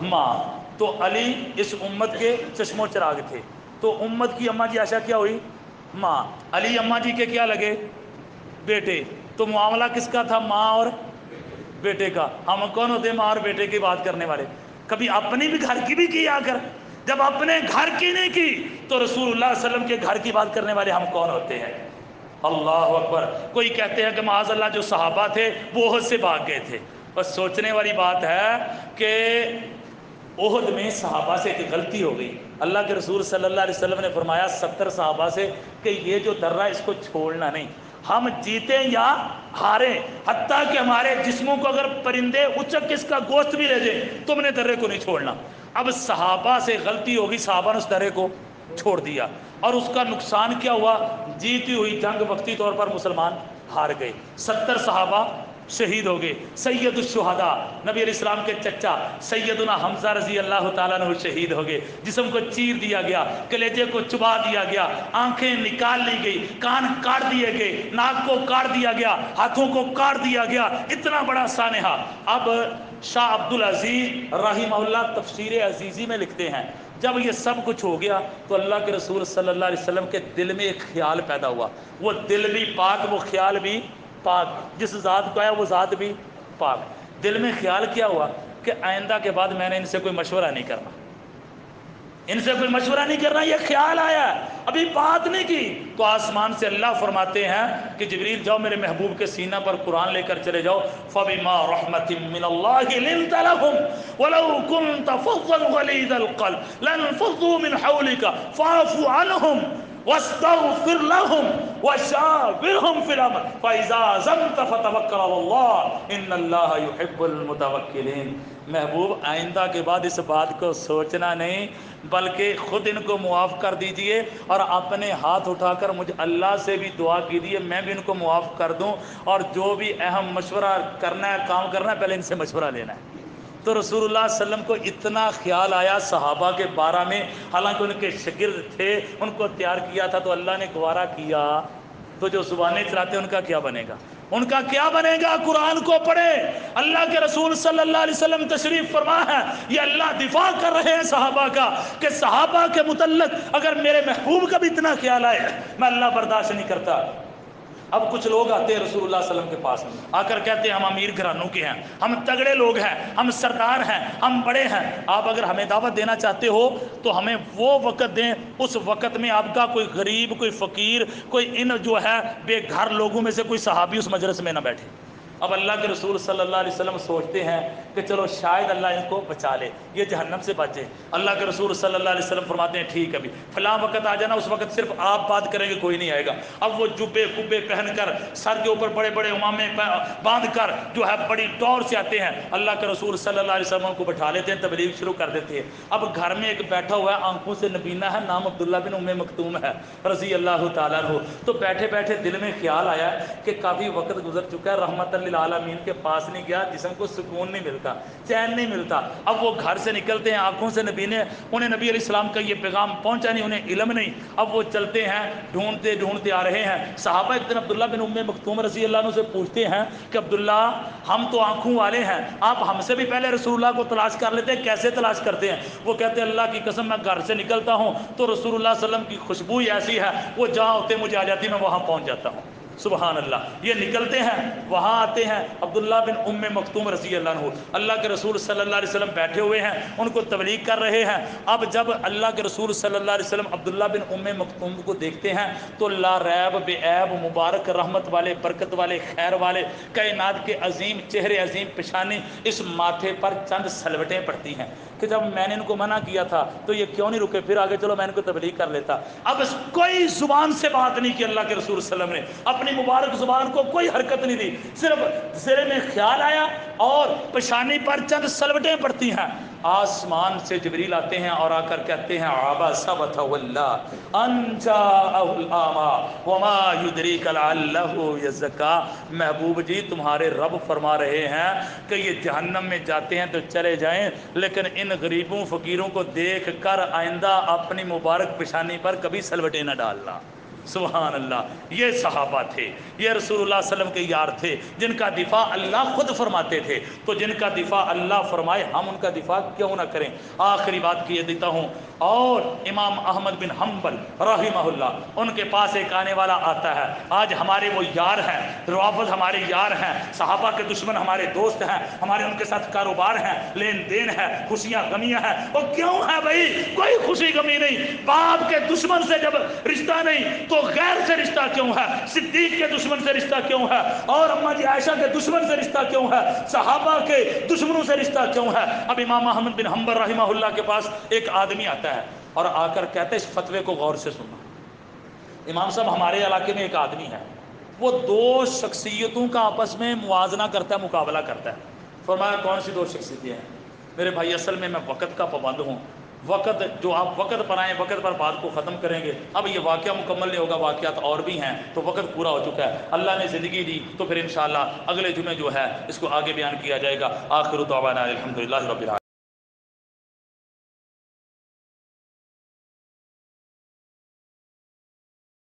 ماں۔ تو علی اس امت کے چشم و چراغ تھے، تو امت کی اماں جی عائشہ کیا ہوئی؟ ماں۔ علی اماں جی کے کیا لگے؟ بیٹے۔ تو معاملہ کس کا تھا؟ ماں اور بیٹے کا۔ ہم کون ہوتے ہیں ماں اور بیٹے کی بات کرنے والے؟ کبھی اپنی بھی گھر کی بھی کی آ کر، جب اپنے گھر کی نہیں کی تو رسول اللہ صلی اللہ علیہ وسلم کے گھر کی بات کرنے والے ہم کون ہوتے ہیں؟ اللہ اکبر۔ کوئی کہتے ہیں کہ معاذ اللہ جو صحابہ تھے وہ احد سے بھاگ گئے تھے، بس سوچنے والی بات ہے کہ احد میں صحابہ سے ایک غلطی ہو گئی۔ اللہ کے رسول صلی اللہ علیہ وسلم نے فرمایا 70 صحابہ سے کہ یہ جو درہ اس کو چھوڑنا نہیں، ہم جیتیں یا ہاریں، حتیٰ کہ ہمارے جسموں کو اگر پرندے اچک اس کا گوشت بھی لے جائیں تم نے درے کو نہیں چھوڑنا۔ اب صحابہ سے غلطی ہوگی، صحابہ نے اس درے کو چھوڑ دیا، اور اس کا نقصان کیا ہوا؟ جیتی ہوئی جنگ وقتی طور پر مسلمان ہار گئے، 70 صحابہ شہید ہو گئے۔ سید الشہداء نبی علیہ السلام کے چچا سیدنا حمزہ رضی اللہ تعالیٰ عنہ شہید ہو گئے، جسم کو چیر دیا گیا، کلیجے کو چبا دیا گیا، آنکھیں نکال لی گئی، کان کاٹ دیے گئے، ناک کو کاٹ دیا گیا، ہاتھوں کو کاٹ دیا گیا، اتنا بڑا سانحہ۔ اب شاہ عبد العزیز رحمہ اللہ تفسیر عزیزی میں لکھتے ہیں جب یہ سب کچھ ہو گیا تو اللہ کے رسول صلی اللہ علیہ وسلم کے دل میں ایک خیال پیدا ہوا، وہ دل بھی پاک، وہ خیال بھی پاک، جس ذات کو آیا وہ ذات بھی پاک۔ دل میں خیال کیا ہوا کہ آئندہ کے بعد میں نے ان سے کوئی مشورہ نہیں کرنا، ان سے کوئی مشورہ نہیں کرنا، یہ خیال آیا، ابھی بات نہیں کی۔ تو آسمان سے اللہ فرماتے ہیں کہ جبریل جاؤ میرے محبوب کے سینہ پر قرآن لے کر چلے جاؤ، فَبِمَا رَحْمَةٍ مِّنَ اللَّهِ لِنْتَ لَهُمْ وَلَوْ كُنْتَ فَظًّا غَلِيظَ الْقَلْبِ لَانفَضُّوا مِنْ حَوْلِكَ فَاعْفُ عَنْهُمْ وَاسْتَغْفِرْ لَهُمْ وَشَاوِرْهُمْ فِي الْأَمْرِ فَإِذَا عَزَمْتَ فَتَوَكَّلْ عَلَى اللَّهِ إِنَّ اللَّهَ يُحِبُّ الْمُتَوَكِّلِينَ۔ محبوب آئندہ کے بعد اس بات کو سوچنا نہیں، بلکہ خود ان کو معاف کر دیجئے اور اپنے ہاتھ اٹھا کر مجھے اللہ سے بھی دعا کیجیے میں بھی ان کو معاف کر دوں، اور جو بھی اہم مشورہ کرنا ہے، کام کرنا ہے، پہلے ان سے مشورہ لینا ہے۔ تو رسول اللہ صلی اللہ علیہ وسلم کو اتنا خیال آیا صحابہ کے بارے میں، حالانکہ ان کے شاگرد تھے، ان کو تیار کیا تھا، تو اللہ نے گوارا کیا تو جو زبانیں چلاتے ہیں ان کا کیا بنے گا؟ ان کا کیا بنے گا؟ قرآن کو پڑھیں۔ اللہ کے رسول صلی اللہ علیہ وسلم تشریف فرما ہے، یہ اللہ دفاع کر رہے ہیں صحابہ کا کہ صحابہ کے متعلق اگر میرے محبوب کا بھی اتنا خیال آئے میں اللہ برداشت نہیں کرتا۔ اب کچھ لوگ آتے ہیں رسول اللہ صلی اللہ علیہ وسلم کے پاس، آ کر کہتے ہیں ہم امیر گھرانوں کے ہیں، ہم تگڑے لوگ ہیں، ہم سردار ہیں، ہم بڑے ہیں، آپ اگر ہمیں دعوت دینا چاہتے ہو تو ہمیں وہ وقت دیں، اس وقت میں آپ کا کوئی غریب، کوئی فقیر، کوئی ان جو ہے بے گھر لوگوں میں سے کوئی صحابی اس مجلس میں نہ بیٹھے۔ اب اللہ کے رسول صلی اللہ علیہ وسلم سوچتے ہیں کہ چلو شاید اللہ ان کو بچا لے، یہ جہنم سے بچے۔ اللہ کے رسول صلی اللہ علیہ وسلم فرماتے ہیں ٹھیک ہے بھی فلاں وقت آ جانا، اس وقت صرف آپ بات کریں گے، کوئی نہیں آئے گا۔ اب وہ جبے کبے پہن کر، سر کے اوپر بڑے بڑے امامے باندھ کر جو ہے بڑی ٹور سے آتے ہیں، اللہ کے رسول صلی اللہ علیہ وسلم کو بٹھا لیتے ہیں، تبلیغ شروع کر دیتے ہیں۔ اب گھر میں ایک بیٹھا ہوا ہے، آنکھوں سے نبینا ہے، نام عبداللہ بن ام مکتوم ہے رضی اللہ تعالیٰ عنہ۔ تو بیٹھے بیٹھے دل میں خیال آیا کہ کافی وقت گزر چکا ہے، رحمت للعالمین کے پاس نہیں گیا، جسم کو سکون نہیں ملتا، چین نہیں ملتا۔ اب وہ گھر سے نکلتے ہیں، آنکھوں سے نبینے، انہیں نبی علیہ السلام کا یہ پیغام پہنچا نہیں، انہیں علم نہیں۔ اب وہ چلتے ہیں، ڈھونڈتے ڈھونڈتے آ رہے ہیں۔ صحابہ ایک دن عبداللہ بن ام مکتوم رضی اللہ عنہ سے پوچھتے ہیں کہ عبداللہ ہم تو آنکھوں والے ہیں، آپ ہم سے بھی پہلے رسول اللہ کو تلاش کر لیتے ہیں، کیسے تلاش کرتے ہیں؟ وہ کہتے ہیں اللہ کی قسم میں گھر سے نکلتا ہوں تو رسول اللہ صلی اللہ علیہ وسلم کی خوشبو ہی ایسی ہے، وہ جہاں ہوتے مجھے آ جاتی، میں وہاں پہنچ جاتا ہوں۔ سبحان اللہ۔ یہ نکلتے ہیں، وہاں آتے ہیں، عبداللہ بن ام مکتوم رضی اللہ عنہ، اللہ کے رسول صلی اللہ علیہ وسلم بیٹھے ہوئے ہیں، ان کو تبلیغ کر رہے ہیں۔ اب جب اللہ کے رسول صلی اللہ علیہ وسلم عبداللہ بن ام مکتوم کو دیکھتے ہیں تو لا ریب بے عیب، مبارک، رحمت والے، برکت والے، خیر والے، کائنات کے عظیم چہرے، عظیم پیشانی، اس ماتھے پر چند سلوٹیں پڑتی ہیں کہ جب میں نے ان کو منع کیا تھا تو یہ کیوں نہیں رکے، پھر آگے چلو میں ان کو تبلیغ کر لیتا۔ اب کوئی زبان سے بات نہیں کی اللہ کے رسول صلی اللہ علیہ وسلم نے، اپنی مبارک زبان کو کوئی حرکت نہیں دی، صرف سرے میں خیال آیا اور پیشانی پر چند سلوٹیں پڑتی ہیں۔ آسمان سے جبریل آتے ہیں اور آ کر کہتے ہیں عبس وتولی ان جاءہ الاعمی وما یدریک لعلہ یزکا۔ محبوب جی تمہارے رب فرما رہے ہیں کہ یہ جہنم میں جاتے ہیں تو چلے جائیں، لیکن ان غریبوں فقیروں کو دیکھ کر آئندہ اپنی مبارک پیشانی پر کبھی سلوٹیں نہ ڈالنا۔ سبحان اللہ۔ یہ صحابہ تھے، یہ رسول اللہ صلی اللہ علیہ وسلم کے یار تھے، جن کا دفاع اللہ خود فرماتے تھے، تو جن کا دفاع اللہ فرمائے ہم ان کا دفاع کیوں نہ کریں۔ آخری بات کیے دیتا ہوں، اور امام احمد بن حنبل رحمہ اللہ، ان کے پاس ایک آنے والا آتا ہے، آج ہمارے وہ یار ہیں، روافض ہمارے یار ہیں، صحابہ کے دشمن ہمارے دوست ہیں، ہمارے ان کے ساتھ کاروبار ہیں، لین دین ہے، خوشیاں غمیاں ہیں۔ اور کیوں ہے بھائی؟ کوئی خوشی غمی نہیں۔ باپ کے دشمن سے جب رشتہ نہیں تو غیر سے رشتہ کیوں ہے؟ صدیق کے دشمن سے رشتہ کیوں ہے؟ اور اماں جی عائشہ کے دشمن سے رشتہ کیوں ہے؟ صحابہ کے دشمنوں سے رشتہ کیوں ہے؟ اب امام احمد بن حنبل رحمہ اللہ کے پاس ایک آدمی آتا ہے اور آ کر کہتے ہیں اس فتوے کو غور سے سننا۔ امام صاحب ہمارے علاقے میں ایک آدمی ہے، وہ دو شخصیتوں کا آپس میں موازنہ کرتا ہے، مقابلہ کرتا ہے۔ فرمایا کون سی دو شخصیتیں ہیں؟ میرے بھائی اصل میں وقت کا پابند ہوں، وقت جو آپ وقت پر آئیں وقت پر بات کو ختم کریں گے. اب یہ واقعہ مکمل نہیں ہوگا, واقعات اور بھی ہیں, تو وقت پورا ہو چکا ہے. اللہ نے زندگی دی تو پھر انشاءاللہ اگلے جمعے جو ہے اس کو آگے بیان کیا جائے گا. آخر دعوانا الحمدللہ رب العالمین.